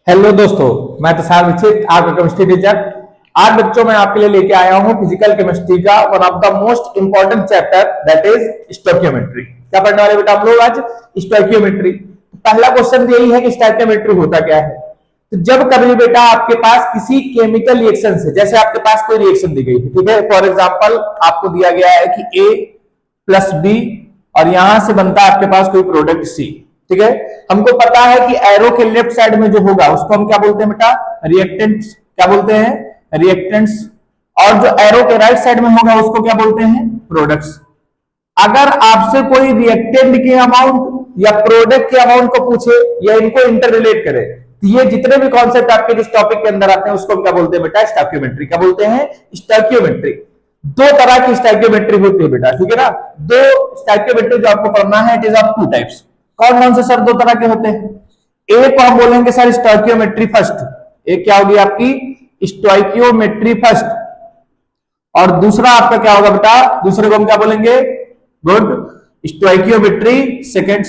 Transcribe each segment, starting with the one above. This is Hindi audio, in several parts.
हेलो दोस्तों, मैं तुषार दीक्षित, आपका केमिस्ट्री टीचर। आज बच्चों मैं आपके लिए लेके आया हूं फिजिकल केमिस्ट्री का one of the most important chapter that is stoichiometry. क्या पढ़ने वाले बेटा हम लोग आज? स्टोइकियोमेट्री। पहला क्वेश्चन यही है कि स्टोइकियोमेट्री होता क्या है। तो जब कभी बेटा आपके पास किसी केमिकल रिएक्शन से, जैसे आपके पास कोई रिएक्शन दी गई है, ठीक है, फॉर एग्जाम्पल आपको दिया गया है कि ए प्लस बी और यहां से बनता है आपके पास कोई प्रोडक्ट सी, ठीक है। हमको पता है कि एरो के लेफ्ट साइड में जो होगा उसको हम क्या बोलते हैं बेटा? रिएक्टेंट्स। क्या बोलते हैं? रिएक्टेंट्स। और जो एरो के राइट साइड में होगा उसको क्या बोलते हैं? प्रोडक्ट्स। अगर आपसे कोई रिएक्टेंट के अमाउंट या प्रोडक्ट के अमाउंट को पूछे या इनको इंटर रिलेट करे, तो ये जितने भी कॉन्सेप्ट आपके जिस टॉपिक के अंदर आते हैं उसको हम क्या बोलते हैं बेटा? स्टोइकियोमेट्री। क्या बोलते हैं? स्टोइकियोमेट्री। दो तरह की स्टोइकियोमेट्री होती है बेटा, ठीक है ना। दो स्टोइकियोमेट्री जो आपको पढ़ना है, it is of two types. कौन कौन से सर दो तरह के होते हैं? एक को हम बोलेंगे सर स्टोइकियोमेट्री फर्स्ट। एक क्या होगी आपकी? Stoichiometry first. और दूसरा आपका क्या होगा बेटा? दूसरे को हम क्या बोलेंगे? Good, stoichiometry second.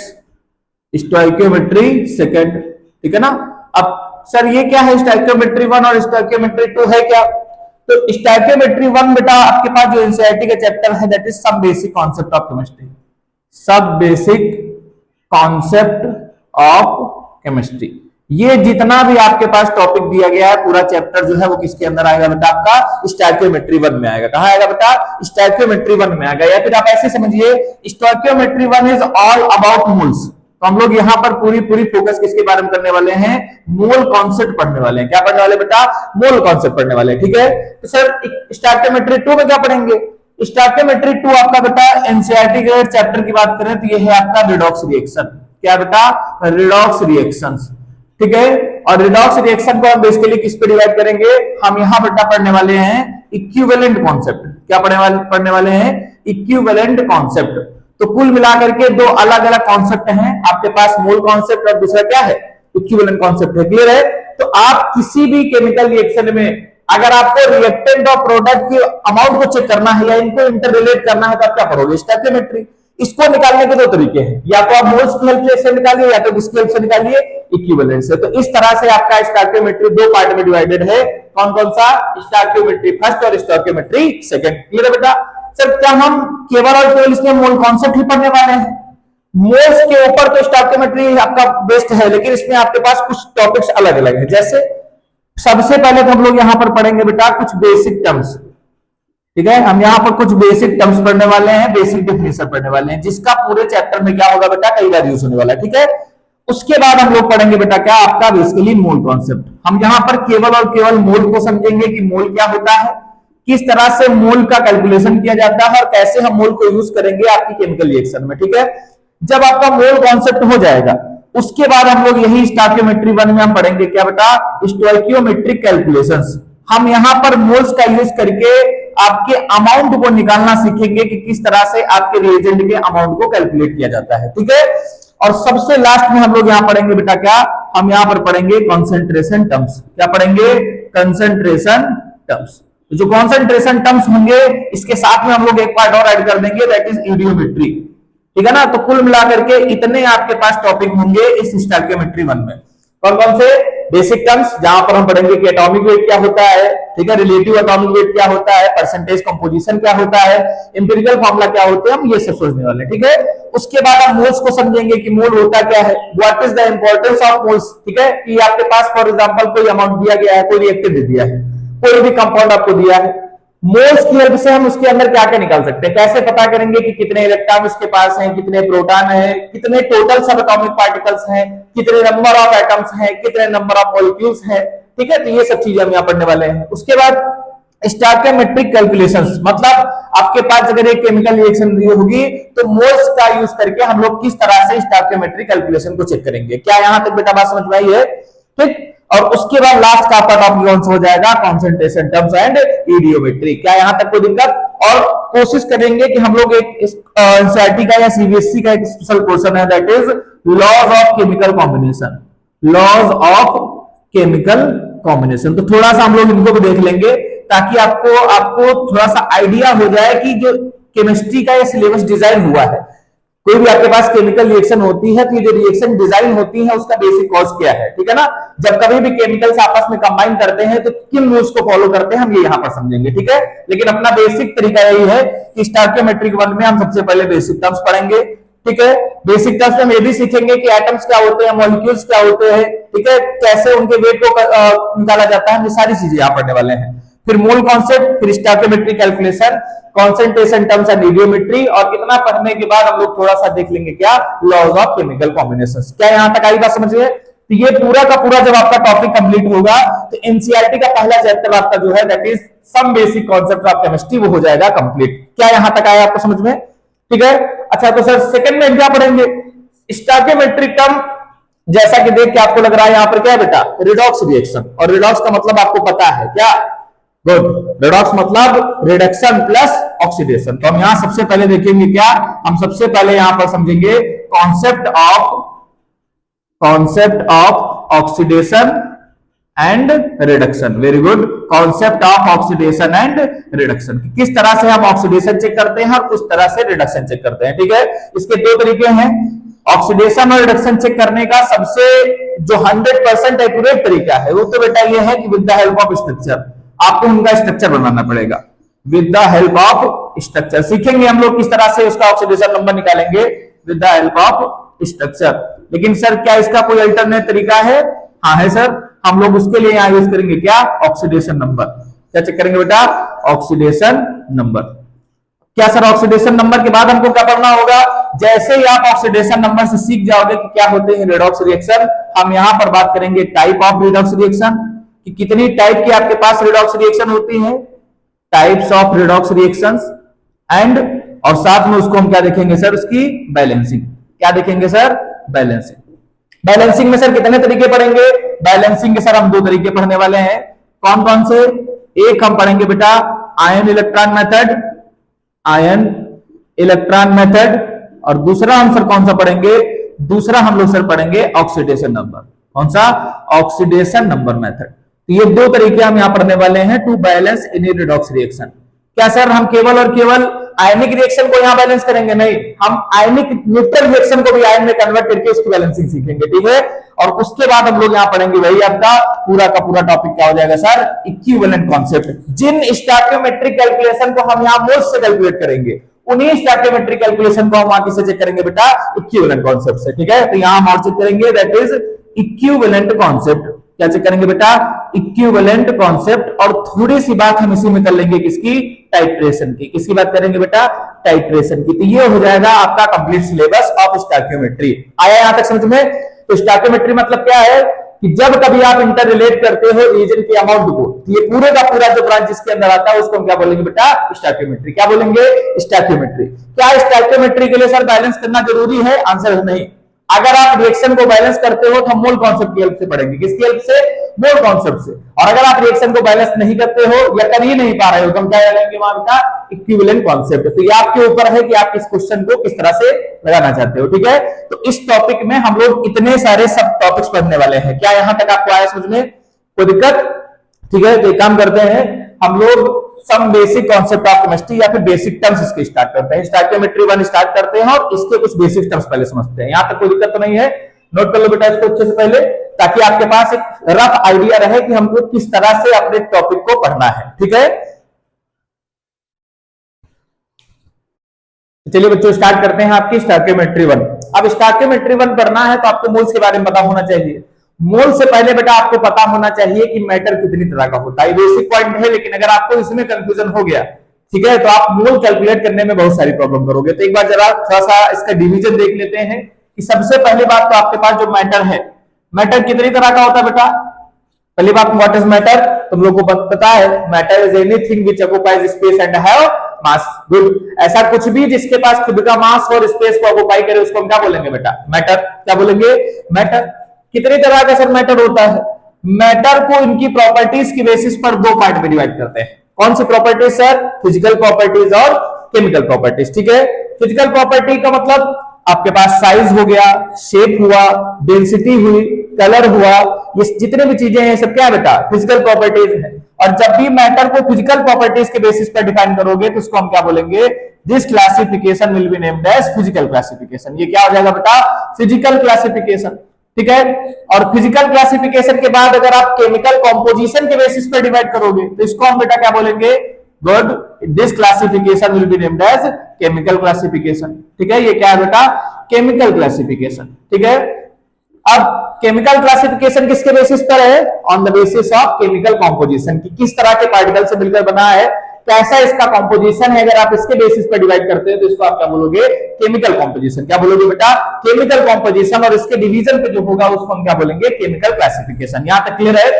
Stoichiometry second, ठीक है ना। अब सर ये क्या है? स्टोइकियोमेट्री वन और स्टोइकियोमेट्री टू है क्या? तो स्टोइकियोमेट्री वन बेटा आपके पास जो एनसीईआरटी का चैप्टर है दैट इज सब बेसिक कॉन्सेप्ट ऑफ केमिस्ट्री। सब बेसिक कॉन्सेप्ट ऑफ केमिस्ट्री। ये जितना भी आपके पास टॉपिक दिया गया है पूरा चैप्टर जो है वो किसके अंदर आएगा बेटा? आपका स्टोइकियोमेट्री वन में आएगा। कहां आएगा बेटा? स्टोइकियोमेट्री वन में आएगा। या फिर आप ऐसे समझिए, stoichiometry one is all about moles. तो हम लोग यहां पर पूरी पूरी फोकस किसके बारे में करने वाले हैं? मोल कॉन्सेप्ट पढ़ने वाले हैं। क्या पढ़ने वाले बेटा? मोल कॉन्सेप्ट पढ़ने वाले हैं, ठीक है। तो सर स्टोइकियोमेट्री टू में क्या पढ़ेंगे? स्टोइकियोमेट्री टू आपका बेटा एनसीईआरटी के चैप्टर की बात करें तो ये है आपका रिडॉक्स रिएक्शन। क्या बेटा? रिडॉक्स रिएक्शंस, ठीक है। और रिडॉक्स रिएक्शन को हम बेसिकली किस पे डिवाइड करेंगे? हम यहां बेटा पढ़ने वाले हैं इक्विवेलेंट कॉन्सेप्ट। क्या पढ़ने वाले हैं? Equivalent concept. तो कुल मिलाकर के दो अलग अलग कॉन्सेप्ट हैं आपके पास, मोल कॉन्सेप्ट और दूसरा क्या है? इक्विवेलेंट कॉन्सेप्ट है। क्लियर है? तो आप किसी भी केमिकल रिएक्शन में अगर आपको रिएक्टेंट और प्रोडक्ट के अमाउंट को चेक करना है या इनको इंटर रिलेट करना है तो आप क्या करोगे? स्टोइकियोमेट्री। इसको निकालने के दो तरीके हैं, या तो आप मोल्स की हेल्प से निकालिए या तो किसकी हेल्प से निकालिए? इक्विवेलेंट से। तो इस तरह से आपका स्टोइकियोमेट्री दो पार्ट में डिवाइडेड है। कौन कौन सा? स्टोइकियोमेट्री फर्स्ट और स्टोइकियोमेट्री सेकंड। क्लियर है बेटा? सर क्या हम केवल और केवल इसमें मोल कॉन्सेप्ट ही पढ़ने वाले हैं? मोल्स के ऊपर तो स्टोइकियोमेट्री आपका बेस्ट है, लेकिन इसमें आपके पास कुछ टॉपिक्स अलग अलग है। जैसे सबसे पहले तो हम लोग यहां पर पढ़ेंगे बेटा कुछ बेसिक टर्म्स, ठीक है। हम यहां पर कुछ बेसिक टर्म्स पढ़ने वाले हैं, बेसिक डेफिनेशन पढ़ने वाले हैं, जिसका पूरे चैप्टर में क्या होगा बेटा? कई बार यूज होने वाला है, ठीक है। उसके बाद हम लोग पढ़ेंगे बेटा क्या? आपका बेसिकली मोल कॉन्सेप्ट। हम यहां पर केवल और केवल मोल को समझेंगे कि मोल क्या होता है, किस तरह से मोल का कैलकुलेशन किया जाता है और कैसे हम मोल को यूज करेंगे आपकी केमिकल रिएक्शन में, ठीक है। जब आपका मोल कॉन्सेप्ट हो जाएगा उसके बाद हम लोग यही स्टोइकियोमेट्री वन में हम पढ़ेंगे क्या बेटा? Stoichiometric calculations. हम यहां पर मोल्स का यूज करके आपके अमाउंट को निकालना सीखेंगे कि किस तरह से आपके रिएजेंट के अमाउंट को कैलकुलेट किया जाता है, ठीक है। और सबसे लास्ट में हम लोग यहां पढ़ेंगे बेटा क्या? हम यहां पर पढ़ेंगे कॉन्सेंट्रेशन टर्म्स। क्या पढ़ेंगे? Concentration terms. जो कॉन्सेंट्रेशन टर्म्स होंगे इसके साथ में हम लोग एक पार्ट और ऐड कर देंगे दैट इज यूडियोमेट्री, ठीक है ना। तो कुल मिलाकर के इतने आपके पास टॉपिक होंगे इस स्टोइकियोमेट्री वन में। कौन कौन से? बेसिक टर्म्स, जहां पर हम पढ़ेंगे कि एटॉमिक वेट क्या होता है, ठीक है, रिलेटिव एटॉमिक वेट क्या होता है, परसेंटेज कंपोजिशन क्या होता है, एम्पिरिकल फॉर्मूला क्या होते हैं, हम ये सब सोचने वाले हैं, ठीक है। उसके बाद हम मोल्स को समझेंगे कि मोल होता क्या है, what is the importance of moles, ठीक है। कि आपके पास फॉर एग्जांपल कोई अमाउंट दिया गया है, कोई रिएक्टेंट दे दिया है, कोई भी कंपाउंड आपको दिया है, मोल्स की हेल्प से हम उसके अंदर क्या क्या निकाल सकते हैं? कैसे पता करेंगे कि कितने इलेक्ट्रॉन उसके पास हैं, कितने प्रोटॉन हैं, कितने टोटल सब एटॉमिक पार्टिकल्स हैं, कितने नंबर ऑफ एटम्स हैं, कितने नंबर ऑफ मॉलिक्यूल्स हैं, ठीक है। तो ये सब चीजें हम यहाँ पढ़ने वाले हैं। उसके बाद स्टोइकियोमेट्रिक कैलकुलेशंस, मतलब आपके पास अगर एक केमिकल रिएक्शन होगी तो मोल्स का यूज करके हम लोग किस तरह से स्टोइकियोमेट्रिक कैलकुलेशन को चेक करेंगे। क्या यहां तक बेटा बात समझ में आई है? ठीक। और उसके बाद लास्ट का आपका टॉपिक कौन सा हो जाएगा? Concentration terms and eudiometry. क्या यहां तक कोई दिक्कत? और कोशिश करेंगे कि हम लोग एक एनसीईआरटी का या सीबीएसई का एक स्पेशल पोर्शन है that is laws of chemical combination. Laws of chemical combination, तो थोड़ा सा हम लोग इनको भी देख लेंगे ताकि आपको थोड़ा सा आइडिया हो जाए कि जो केमिस्ट्री का ये सिलेबस डिजाइन हुआ है कोई भी आपके पास केमिकल रिएक्शन होती है तो ये जो रिएक्शन डिजाइन होती है उसका बेसिक कॉज क्या है, ठीक है ना। जब कभी भी केमिकल्स आपस में कंबाइन करते हैं तो किन रूल्स को फॉलो करते हैं हम ये यहां पर समझेंगे, ठीक है। लेकिन अपना बेसिक तरीका यही है कि स्टोइकियोमेट्रिक 1 में हम सबसे पहले बेसिक टर्म्स पढ़ेंगे, ठीक है। बेसिक टर्म्स में हम ये भी सीखेंगे कि एटम्स क्या होते हैं, मॉलिक्यूल्स क्या होते हैं, ठीक है, कैसे उनके वेट को निकाला जाता है, ये सारी चीजें यहां पढ़ने वाले हैं। फिर मोल कॉन्सेप्ट, फिर stoichiometric calculation, concentration terms and eudiometry, और इतना पढ़ने के बाद हम लोग थोड़ा सा देख लेंगे क्या, लॉज ऑफ केमिकल कॉम्बिनेशंस। क्या यहां तक आई बात समझ में? तो ये पूरा का पूरा जब आपका टॉपिक कंप्लीट होगा तो एनसीईआरटी का पहला चैप्टर आपका जो है that is some basic concept of chemistry वो हो जाएगा कंप्लीट। क्या यहां तक आया आपको समझ में? ठीक है। अच्छा तो सर सेकंड में क्या पढ़ेंगे? स्टोइकियोमेट्रिक टर्म, जैसा कि देख के आपको लग रहा है यहां पर क्या है बेटा, रिडॉक्स रिएक्शन, और रिडॉक्स का मतलब आपको पता है क्या, गुड, रिडॉक्स मतलब रिडक्शन प्लस ऑक्सीडेशन। तो हम यहां सबसे पहले देखेंगे क्या, हम सबसे पहले यहां पर समझेंगे concept of oxidation and reduction. Very good, concept of oxidation and reduction, किस तरह से हम ऑक्सीडेशन चेक करते हैं और किस तरह से रिडक्शन चेक करते हैं, ठीक है। इसके दो तरीके हैं। ऑक्सीडेशन और रिडक्शन चेक करने का सबसे जो 100% एक्यूरेट तरीका है वो तो बेटा ये है कि with the help of structure, आपको उनका स्ट्रक्चर बनाना पड़ेगा। With the help of structure सीखेंगे हम लोग किस तरह से उसका ऑक्सीडेशन नंबर निकालेंगे, with the help of structure. लेकिन सर क्या इसका कोई अल्टरनेट तरीका है? हाँ है सर, हम लोग उसके लिए यहां यूज करेंगे क्या, ऑक्सीडेशन नंबर। क्या चेक करेंगे बेटा, ऑक्सीडेशन नंबर। क्या सर ऑक्सीडेशन नंबर के बाद हमको क्या पढ़ना होगा? जैसे ही आप ऑक्सीडेशन नंबर से सीख जाओगे कि क्या होते हैं रिडॉक्स रिएक्शन, हम यहां पर बात करेंगे टाइप ऑफ रिडॉक्स रिएक्शन, कि कितनी टाइप की आपके पास रिडॉक्स रिएक्शन होती है, types of redox reactions, and और साथ में उसको हम क्या देखेंगे सर, उसकी बैलेंसिंग। क्या देखेंगे सर? बैलेंसिंग। बैलेंसिंग में सर कितने तरीके पढ़ेंगे? बैलेंसिंग के सर हम दो तरीके पढ़ने वाले हैं। कौन कौन से? एक हम पढ़ेंगे बेटा ion electron method, ion electron method, और दूसरा हम सर कौन सा पढ़ेंगे? दूसरा हम लोग सर पढ़ेंगे ऑक्सीडेशन नंबर। कौन सा? Oxidation number method. तो ये दो तरीके हम यहां पढ़ने वाले हैं to balance in redox reaction. क्या सर हम केवल और केवल आयनिक रिएक्शन को यहां बैलेंस करेंगे? नहीं, हम आयनिक न्यूट्रल रिएक्शन को भी आयन में कन्वर्ट करके उसकी बैलेंसिंग सीखेंगे, ठीक है। और उसके बाद हम लोग यहां पढ़ेंगे वही आपका पूरा का पूरा टॉपिक क्या हो जाएगा सर, इक्विवेलेंट कॉन्सेप्ट। जिन स्टोइकियोमेट्रिक कैलकुलेशन को हम यहां मोल्स से कैलकुलेट करेंगे उन्हीं स्टोइकियोमेट्रिक कैलकुलेशन को हम वहां किससे चेक करेंगे बेटा, इक्विवेलेंट कॉन्सेप्ट से, ठीक है। तो यहां हम और चेक करेंगे दैट इज इक्विवेलेंट कॉन्सेप्ट। क्या चेक करेंगे बेटा? Equivalent concept. और थोड़ी सी बात हम इसी में कर लेंगे किसकी, टाइट्रेशन की। किसकी बात करेंगे बेटा? टाइट्रेशन की। तो ये हो जाएगा आपका कंप्लीट सिलेबस ऑफ स्टोइकियोमेट्री। आया यहां तक समझ में? तो स्टोइकियोमेट्री मतलब क्या है कि जब कभी आप इंटर रिलेट करते हो रीजन के अमाउंट को, तो ये पूरे का पूरा जो ब्रांच इसके अंदर आता है उसको हम क्या बोलेंगे बेटा? स्टोइकियोमेट्री। क्या बोलेंगे? स्टोइकियोमेट्री। क्या स्टोइकियोमेट्री के लिए सर बैलेंस करना जरूरी है? आंसर है नहीं। अगर आप रिएक्शन को बैलेंस करते हो तो हम मोल कॉन्सेप्ट की हेल्प से पढ़ेंगे। किसकी हेल्प से? मोल कॉन्सेप्ट से। और अगर आप रिएक्शन को बैलेंस नहीं करते हो या कर ही नहीं पा रहे हो तो हम क्या करेंगे वहां का इक्विवेलेंट कॉन्सेप्ट। तो ये आपके ऊपर है कि आप इस क्वेश्चन को किस तरह से लगाना चाहते हो, ठीक है। तो इस टॉपिक में हम लोग इतने सारे सब टॉपिक्स पढ़ने वाले हैं। क्या यहां तक आपको आया समझ में? कोई दिक्कत? ठीक है। तो एक काम करते हैं हम लोग some basic concept of chemistry या फिर बेसिक टर्म्स इसके स्टार्ट करते हैं। स्टोइकियोमेट्री 1 स्टार्ट करते हैं और इसके कुछ बेसिक टर्म्स पहले समझते हैं। यहां तक कोई दिक्कत तो नहीं है? नोट कर लो बेटा इसको अच्छे से पहले, ताकि आपके पास एक रफ आइडिया रहे कि हमको किस तरह से अपने टॉपिक को पढ़ना है, ठीक है। चलिए बच्चों स्टार्ट करते हैं आपकी स्टोइकियोमेट्री 1। अब स्टोइकियोमेट्री 1 पढ़ना है तो आपको मोल्स के बारे में पता होना चाहिए। मोल से पहले बेटा आपको पता होना चाहिए कि मैटर कितनी तरह का होता है। बेसिक पॉइंट है, लेकिन अगर आपको इसमें कंफ्यूजन हो गया, ठीक है, तो आप मोल कैलकुलेट करने में बहुत सारी प्रॉब्लम करोगे। तो एक बार जरा थोड़ा सा इसका डिवीजन देख लेते हैं कि सबसे पहली बात तो आपके पास जो मैटर है, मैटर कितनी तरह का होता है बेटा? पहली बात व्हाट इज मैटर, तुम लोग को पता है matter is anything which occupies space and have mass. Good, ऐसा कुछ भी जिसके पास खुद का मास और स्पेस को ऑक्युपाई करे उसको हम क्या बोलेंगे बेटा? मैटर। क्या बोलेंगे? मैटर। कितनी तरह का सर मैटर होता है? मैटर को इनकी प्रॉपर्टीज की बेसिस पर दो पार्ट में डिवाइड करते हैं। कौन सी प्रॉपर्टीज सर? फिजिकल प्रॉपर्टीज और केमिकल प्रॉपर्टीज, ठीक है। फिजिकल प्रॉपर्टी का मतलब आपके पास साइज हो गया, शेप हुआ, डेंसिटी हुई, कलर हुआ, ये जितने भी चीजें हैं सब क्या बेटा? फिजिकल प्रॉपर्टीज है। और जब भी मैटर को फिजिकल प्रॉपर्टीज के बेसिस पर डिफाइन करोगे तो उसको हम क्या बोलेंगे? This classification will be named as physical classification. ये क्या हो जाएगा बेटा? Physical classification. ठीक है, और फिजिकल क्लासिफिकेशन के बाद अगर आप केमिकल कॉम्पोजिशन के बेसिस पर डिवाइड करोगे तो इसको हम बेटा क्या बोलेंगे? Good, this classification will be named as chemical classification. ठीक है, ये क्या है बेटा? Chemical classification. ठीक है, अब केमिकल क्लासिफिकेशन किसके बेसिस पर है? On the basis of chemical composition, की किस तरह के पार्टिकल से मिलकर बना है, कैसा इसका कॉम्पोजिशन है। अगर आप इसके बेसिस पर डिवाइड करते हैं तो इसको आप क्या बोलोगे? Chemical composition. क्या बोलोगे बेटा? Chemical composition. और इसके डिवीजन पे जो होगा उसको हम क्या बोलेंगे? Chemical classification. यहां तक क्लियर है?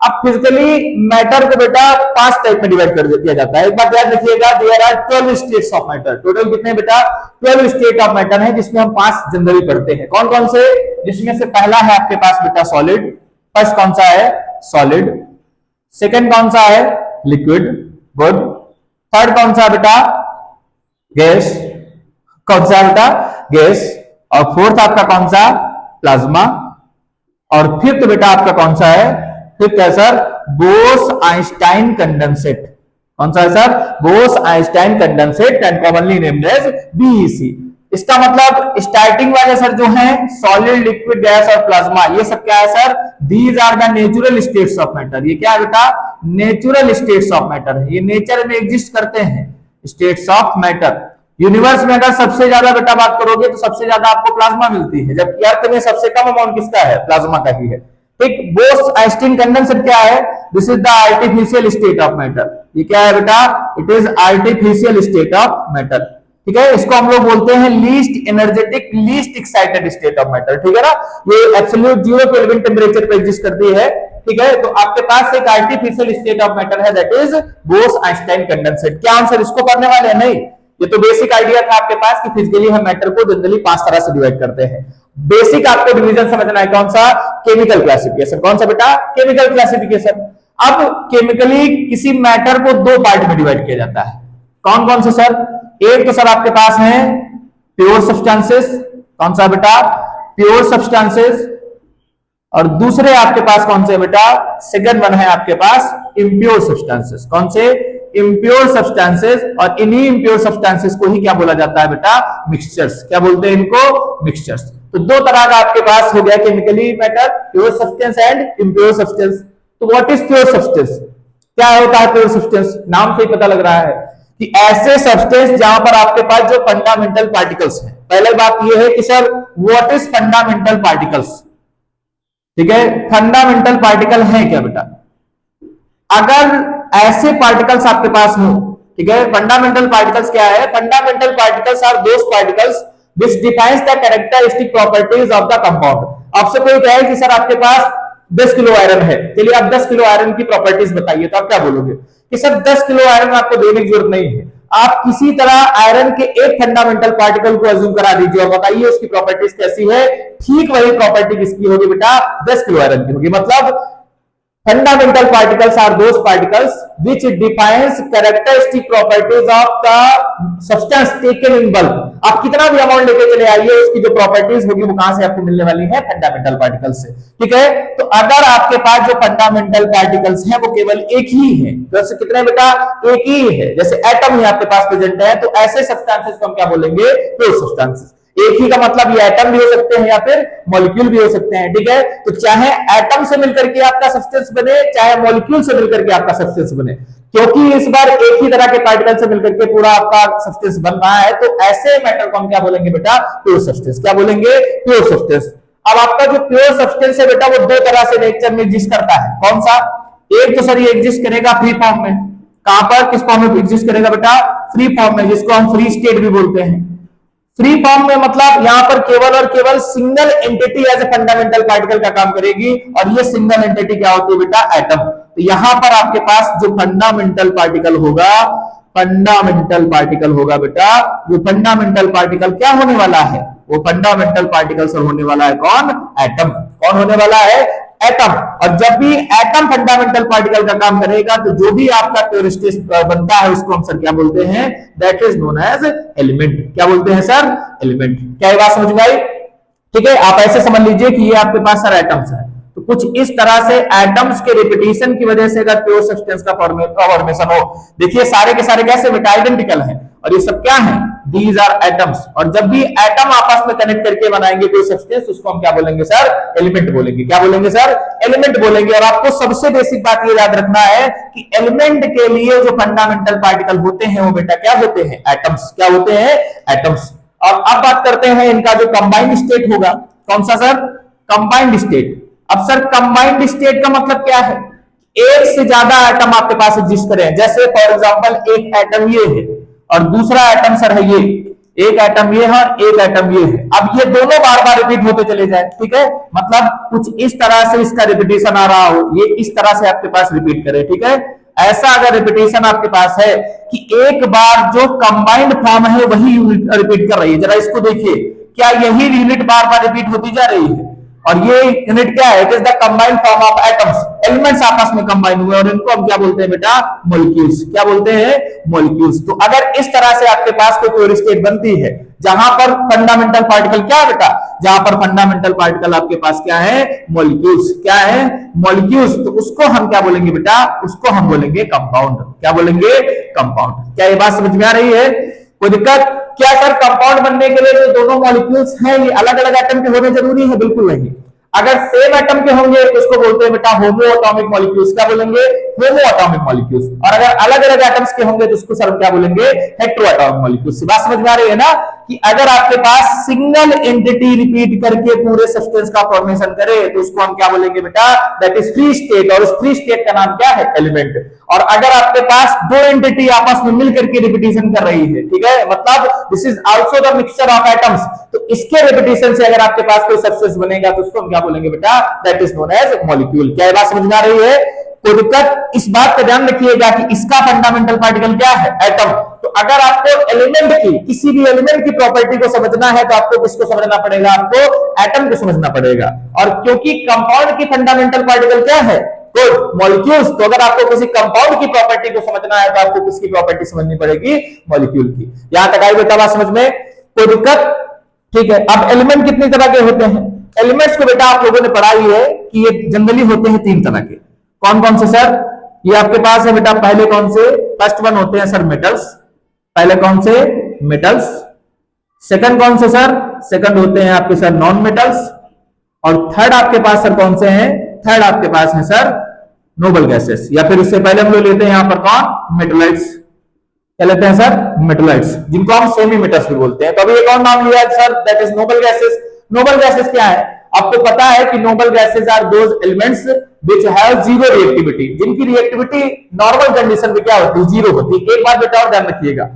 अब फिजिकली मैटर को बेटा 5 टाइप में डिवाइड कर दिया जाता है। एक बात याद रखिएगा, there are 12 states of matter. Total कितने बेटा? 12 स्टेट ऑफ मैटर है, जिसमें हम 5 जनरली पढ़ते हैं। कौन कौन से? जिसमें से पहला है आपके पास बेटा सॉलिड। फर्स्ट कौन सा है? सॉलिड। सेकंड कौन सा है? लिक्विड। गुड। थर्ड कौन सा बेटा? गैस। कौन सा बेटा? गैस। और फोर्थ आपका कौन सा? प्लाज्मा। और फिफ्थ बेटा आपका कौन सा है? फिफ्थ है सर बोस-आइंस्टाइन कंडेंसेट। कौन सा है sir? Bose Einstein condensate and commonly named as BEC. इसका मतलब स्टार्टिंग वाले सर जो हैं सॉलिड, लिक्विड, गैस और प्लाज्मा, ये सब क्या है sir? These are the natural states of matter. ये क्या है बेटा? नेचुरल स्टेट्स ऑफ मैटर है, ये नेचर में एग्जिस्ट करते हैं। States of matter. यूनिवर्स में अगर सबसे ज्यादा बेटा बात करोगे तो सबसे ज्यादा आपको प्लाज्मा मिलती है, जबकि अर्थ में सबसे कम अमाउंट किसका है? प्लाज्मा का ही है। ठीक, बोस-आइंस्टाइन कंडेंसेट क्या है? This is the artificial state of matter. ये क्या है बेटा? It is artificial state of matter. ठीक है, इसको हम लोग बोलते हैं least energetic, least excited state of matter. ठीक है ना, ये एब्सोल्यूट 0 केल्विन टेम्परेचर पे एग्जिस्ट करती है। ठीक है, तो आपके पास एक आर्टिफिशियल स्टेट ऑफ मैटर है, दैट इज बोस-आइंस्टाइन कंडेंसेट। क्या आंसर इसको करने वाले हैं? नहीं, ये तो बेसिक आइडिया था आपके पास कि फिजिकली हम मैटर को जनरली 5 तरह से डिवाइड करते हैं। बेसिक आपको डिवीजन समझना है। कौन सा? Chemical classification. कौन सा बेटा? Chemical classification. अब केमिकली किसी मैटर को 2 पार्ट में डिवाइड किया जाता है। कौन कौन से सर? एक तो सर आपके पास है प्योर सब्सटेंसेस। कौन सा बेटा? Pure substances. और दूसरे आपके पास कौन से बेटा? सेकंड वन है आपके पास इम्प्योर सब्सटेंसेस। कौन से? Impure substances. और इन्हीं इम्प्योर सब्सटेंसेस को ही क्या बोला जाता है बेटा? मिक्सचर्स। क्या बोलते हैं इनको? मिक्सचर्स। तो 2 तरह का आपके पास हो गया chemically matter, pure substance and impure substance. तो व्हाट इज प्योर सब्सटेंस? क्या होता है प्योर सब्सटेंस? नाम से ही पता लग रहा है कि ऐसे सब्सटेंस जहां पर आपके पास जो फंडामेंटल पार्टिकल्स हैं। पहले बात यह है कि sir what is fundamental particles? ठीक है, फंडामेंटल पार्टिकल है क्या बेटा? अगर ऐसे पार्टिकल्स आपके पास हो, ठीक है, फंडामेंटल पार्टिकल्स क्या है? Fundamental particles are those particles which defines the characteristic properties of the compound। आपसे कोई कहे कि सर आपके पास 10 किलो आयरन है, चलिए आप 10 किलो आयरन की प्रॉपर्टीज बताइए, तो आप क्या बोलोगे? कि सर 10 किलो आयरन आपको देने की जरूरत नहीं है, आप किसी तरह आयरन के एक फंडामेंटल पार्टिकल को अज्यूम करा दीजिए और बताइए उसकी प्रॉपर्टीज कैसी है। ठीक वही प्रॉपर्टी किसकी होगी बेटा? 10 किलो आयरन की होगी। मतलब fundamental particles are those particles which defines characteristic properties of the substance taken in bulk। आप कितना भी अमाउंट लेके चले आइए, उसकी जो प्रॉपर्टीज होगी वो कहां से आपको मिलने वाली है? फंडामेंटल पार्टिकल्स से। ठीक है, तो अगर आपके पास जो फंडामेंटल पार्टिकल्स हैं वो केवल एक ही है, जैसे कितने बेटा? एक ही है। जैसे एटम ही आपके पास प्रेजेंट है, तो ऐसे सब्सटेंसेस को हम क्या बोलेंगे? Pure substances. एक ही का मतलब ये एटम भी हो सकते हैं या फिर मॉलिक्यूल भी हो सकते हैं। ठीक है, तो चाहे एटम से मिलकर के आपका सब्सटेंस बने, चाहे मॉलिक्यूल से मिलकर के आपका सब्सटेंस बने, क्योंकि इस बार एक ही तरह के पार्टिकल से मिलकर के पूरा आपका सब्सटेंस बन रहा है, तो ऐसे मैटर को हम क्या बोलेंगे बेटा? Pure substance. क्या बोलेंगे? Pure substance. अब आपका जो प्योर सब्सटेंस है बेटा वो 2 तरह से नेचर में एग्जिस्ट करता है। कौन सा? एक तो सर ये एग्जिस्ट करेगा फ्री फॉर्म में। कहां पर? किस फॉर्म में एग्जिस्ट करेगा बेटा? फ्री फॉर्म में, जिसको हम फ्री स्टेट भी बोलते हैं। फ्री फॉर्म में मतलब यहां पर केवल और केवल single entity as a fundamental particle का काम करेगी, और ये सिंगल एंटिटी क्या होती है बेटा? एटम। तो यहां पर आपके पास जो फंडामेंटल पार्टिकल होगा, फंडामेंटल पार्टिकल होगा बेटा, वो फंडामेंटल पार्टिकल क्या होने वाला है? वो फंडामेंटल पार्टिकल से होने वाला है कौन? एटम। कौन होने वाला है? एटम। और जब भी एटम फंडामेंटल पार्टिकल का काम करेगा तो जो भी आपका प्योर स्टेट बनता है उसको हम सर क्या बोलते हैं? That is known as element. क्या बोलते हैं सर? एलिमेंट। क्या ये बात समझ में आई? ठीक है, आप ऐसे समझ लीजिए कि ये आपके पास सर एटम्स है, तो तो कुछ इस तरह से एटम्स के रिपीटिशन की वजह से अगर प्योर सब्सटेंस का फॉर्मेशन हो, देखिए सारे के सारे कैसे बेटा आइडेंटिकल हैं, और ये सब क्या है, दीज आर एटम्स। और जब भी एटम आपस में कनेक्ट करके बनाएंगे कोई सब्सटेंस, उसको हम क्या बोलेंगे सर, एलिमेंट बोलेंगे। क्या बोलेंगे सर, एलिमेंट बोलेंगे। और आपको सबसे बेसिक बात ये याद रखना है कि एलिमेंट के लिए जो फंडामेंटल पार्टिकल होते हैं वो बेटा क्या होते हैं, एटम्स। क्या होते हैं, एटम्स। और अब बात करते हैं इनका जो कंबाइंड स्टेट होगा, कौन सा सर, कंबाइंड स्टेट। अब सर कंबाइंड स्टेट का मतलब क्या है, एक से ज्यादा एटम आपके पास एग्जिस्ट करें। जैसे फॉर एग्जांपल एक एटम ये है और दूसरा एटम सर है ये, एक एटम ये है और एक एटम ये है। अब ये दोनों बार बार रिपीट होते चले जाए, ठीक है, मतलब कुछ इस तरह से इसका रिपीटेशन आ रहा हो, ये इस तरह से आपके पास रिपीट करे, ठीक है। ऐसा अगर रिपीटेशन आपके पास है कि एक बार जो कंबाइंड फॉर्म है वही यूनिट रिपीट कर रही है, जरा इसको देखिए, क्या यही यूनिट बार बार रिपीट होती जा रही है, और ये यूनिट क्या है, it is the combined form of atoms. Elements आपस में कंबाइन हुए और इनको हम क्या बोलते हैं बेटा, मॉलिक्यूल्स। क्या बोलते हैं, मॉलिक्यूल्स। तो अगर इस तरह से आपके पास कोई प्योर स्टेट बनती है जहां पर फंडामेंटल पार्टिकल क्या है बेटा, जहां पर फंडामेंटल पार्टिकल आपके पास क्या है, मॉलिक्यूल्स। क्या है, मॉलिक्यूल्स। तो उसको हम क्या बोलेंगे बेटा, उसको हम बोलेंगे कंपाउंड। क्या बोलेंगे, कंपाउंड। क्या ये बात समझ में आ रही है, कोई दिक्कत? क्या सर कंपाउंड बनने के लिए जो दोनों मॉलिक्यूल्स हैं ये अलग अलग एटम के होने जरूरी है? बिल्कुल नहीं। अगर सेम एटम के होंगे तो उसको बोलते हैं बेटा होमो एटॉमिक मॉलिक्यूल्स। क्या बोलेंगे, होमो एटॉमिक मॉलिक्यूल्स। और अगर अलग अलग एटम्स के होंगे तो उसको सर क्या बोलेंगे, हेटेरो एटॉमिक मॉलिक्यूल्स। बात समझ में आ रही है ना, कि अगर आपके पास सिंगल एंटिटी रिपीट करके पूरे सब्सटेंस का फॉर्मेशन करे तो उसको हम क्या बोलेंगे बेटा, दैट इज फ्री स्टेट। और उस फ्री स्टेट का नाम क्या है, एलिमेंट। और अगर आपके पास दो एंटिटी आपस में मिलकर के रिपीटेशन कर रही है, ठीक है, मतलब this is also the mixture of atoms, तो इसके रिपीटेशन से अगर आपके पास कोई सब्सटेंस बनेगा तो उसको हम क्या बोलेंगे बेटा, that is known as molecule. क्या ये बात समझ में आ रही है? कोई दिक्कत? इस बात का ध्यान रखिएगा कि इसका फंडामेंटल पार्टिकल क्या है, एटम। तो अगर आपको एलिमेंट की, किसी भी एलिमेंट की प्रॉपर्टी को समझना है तो आपको किसको समझना पड़ेगा, आपको एटम को समझना पड़ेगा। और क्योंकि कंपाउंड की फंडामेंटल पार्टिकल क्या है, गुड, मॉलिक्यूल्स। तो अगर आपको किसी कंपाउंड की प्रॉपर्टी को समझना है तो आपको किसकी प्रॉपर्टी समझनी पड़ेगी, मॉलिक्यूल की। यहां तक आई बेटा बात समझ में, कोई दिक्कत? ठीक है। अब एलिमेंट कितनी तरह के होते हैं? एलिमेंट्स को बेटा आप लोगों ने पढ़ा ही है कि ये जनरली होते हैं तीन तरह के। कौन कौन से सर? ये आपके पास है बेटा, पहले कौन से, फर्स्ट वन होते हैं सर मेटल्स। पहले कौन से, मेटल्स। सेकंड कौन से सर? सेकंड होते हैं आपके सर नॉन मेटल्स। और थर्ड आपके पास सर कौन से हैं? थर्ड आपके पास है सर नोबल गैसेस, या फिर इससे पहले हम लोग लेते हैं यहां पर कौन, मेटलाइट्स। क्या लेते हैं सर, मेटलाइट्स, जिनको हम सेमी मेटल्स भी बोलते हैं। तो अभी एक और नाम लिया है sir, that is noble gases. Noble gases क्या है? आपको पता है कि noble gases are those elements which have zero reactivity, जिनकी रिएक्टिविटी नॉर्मल कंडीशन में क्या होती है, जीरो होती है। एक बात बेटा और ध्यान रखिएगा,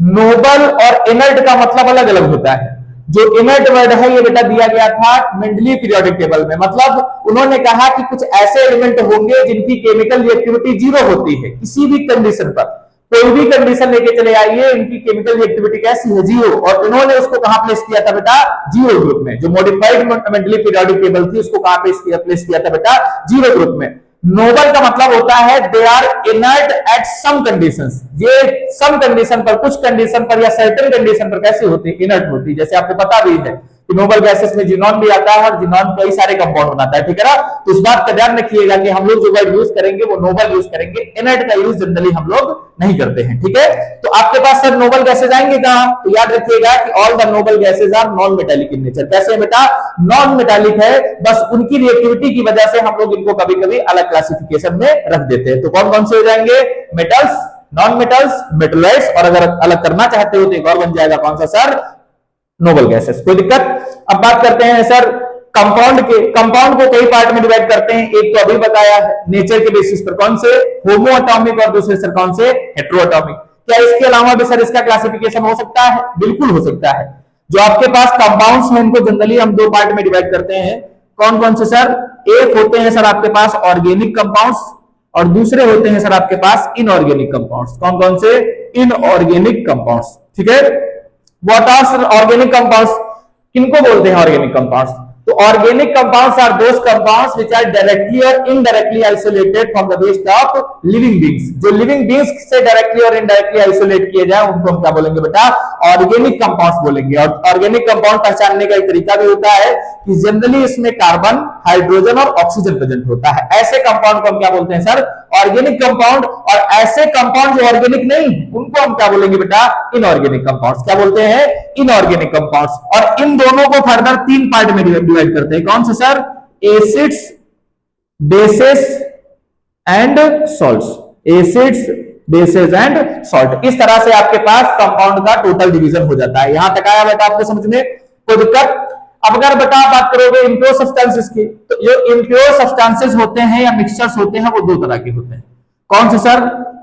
नोबल और इनर्ट का मतलब अलग अलग होता है। जो इनर्ट वर्ड है ये बेटा दिया गया था मेंडलीव पीरियोडिक टेबल में, मतलब उन्होंने कहा कि कुछ ऐसे एलिमेंट होंगे जिनकी केमिकल रिएक्टिविटी जीरो होती है किसी भी कंडीशन पर। कोई भी कंडीशन लेके चले आइए, इनकी केमिकल रिएक्टिविटी कैसी है, जीरो। और इन्होंने उसको कहां प्लेस किया था बेटा, जीरो ग्रुप में। जो मॉडिफाइड मेंडलीव पीरियोडिक टेबल थी उसको कहां प्लेस किया था बेटा, जीरो ग्रुप में। नोबल का मतलब होता है they are inert at some conditions. ये सम कंडीशन पर, कुछ कंडीशन पर या सर्टेन कंडीशन पर कैसी होती है, इनर्ट होती है। जैसे आपको पता भी है कि नोबल गैसेस में जिनॉन भी आता है और जिनॉन कई सारे कंपाउंड बनाता है, ठीक है ना। तो इस बात का ध्यान रखिएगा कि हम लोग जो वर्ड यूज करेंगे वो नोबल यूज करेंगे, इनर्ट का यूज जनरली हम लोग नहीं करते हैं, ठीक है। तो आपके पास सर नोबल गैसेस आएंगे कहां, तो याद रखिएगा कि all the noble gases are non metallic in nature. कैसे बेटा, नॉन मेटालिक है, बस उनकी रिएक्टिविटी की वजह से हम लोग इनको कभी कभी अलग क्लासिफिकेशन में रख देते हैं। तो कौन कौन से हो जाएंगे, मेटल्स, नॉन मेटल्स, मेटलाइट्स, और अगर अलग करना चाहते हो तो एक और बन जाएगा कौन सा सर, नोबल गैसेस। कोई दिक्कत? अब बात करते हैं सर कंपाउंड के। कंपाउंड को कई पार्ट में डिवाइड करते हैं, एक तो अभी बताया है नेचर के बेसिस पर, कौन से, होमो एटॉमिक, और दूसरे सर कौन से, हेटेरो एटॉमिक। क्या इसके अलावा भी सर इसका क्लासिफिकेशन हो सकता है? बिल्कुल हो सकता है। जो आपके पास कंपाउंड्स हैं इनको जनरली हम दो पार्ट में डिवाइड करते हैं। कौन कौन से सर? एक होते हैं सर आपके पास ऑर्गेनिक कंपाउंड्स, और दूसरे होते हैं सर आपके पास इनऑर्गेनिक कंपाउंड्स। कौन कौन से? इनऑर्गेनिक कंपाउंड्स, ठीक है। What are organic compounds? किनको बोलते हैं ऑर्गेनिक कंपाउंड्स? तो organic compounds are those compounds which are directly और indirectly isolated from the waste of living beings. जो लिविंग बीइंग्स से डायरेक्टली और इनडायरेक्टली आइसोलेट किए जाए उनको हम क्या बोलेंगे बेटा, ऑर्गेनिक कंपाउंड्स बोलेंगे। और ऑर्गेनिक कंपाउंड पहचानने का एक तरीका भी होता है कि जनरली इसमें कार्बन, हाइड्रोजन और ऑक्सीजन प्रेजेंट होता है। ऐसे कंपाउंड को हम क्या बोलते हैं सर, ऑर्गेनिक कंपाउंड। और ऐसे कंपाउंड जो ऑर्गेनिक नहीं उनको हम क्या बोलेंगे बेटा, इनऑर्गेनिक कंपाउंड्स। क्या बोलते हैं, इनऑर्गेनिक कंपाउंड्स। और इन दोनों को फर्दर तीन पार्ट में डिवाइड करते हैं। कौन से sir, acids, bases and salts. Acids, bases and salt. इस तरह से आपके पास कंपाउंड का टोटल डिवीजन हो जाता है। यहां तक आया बेटा आपको समझ में, कोई दिक्कत? अब अगर बेटा बात करोगे इम्प्योर सब्सटेंसेस की, तो जो इम्प्योर सब्सटेंसेस होते हैं या मिक्सचर्स होते हैं वो दो तरह के होते हैं। कौन से सर,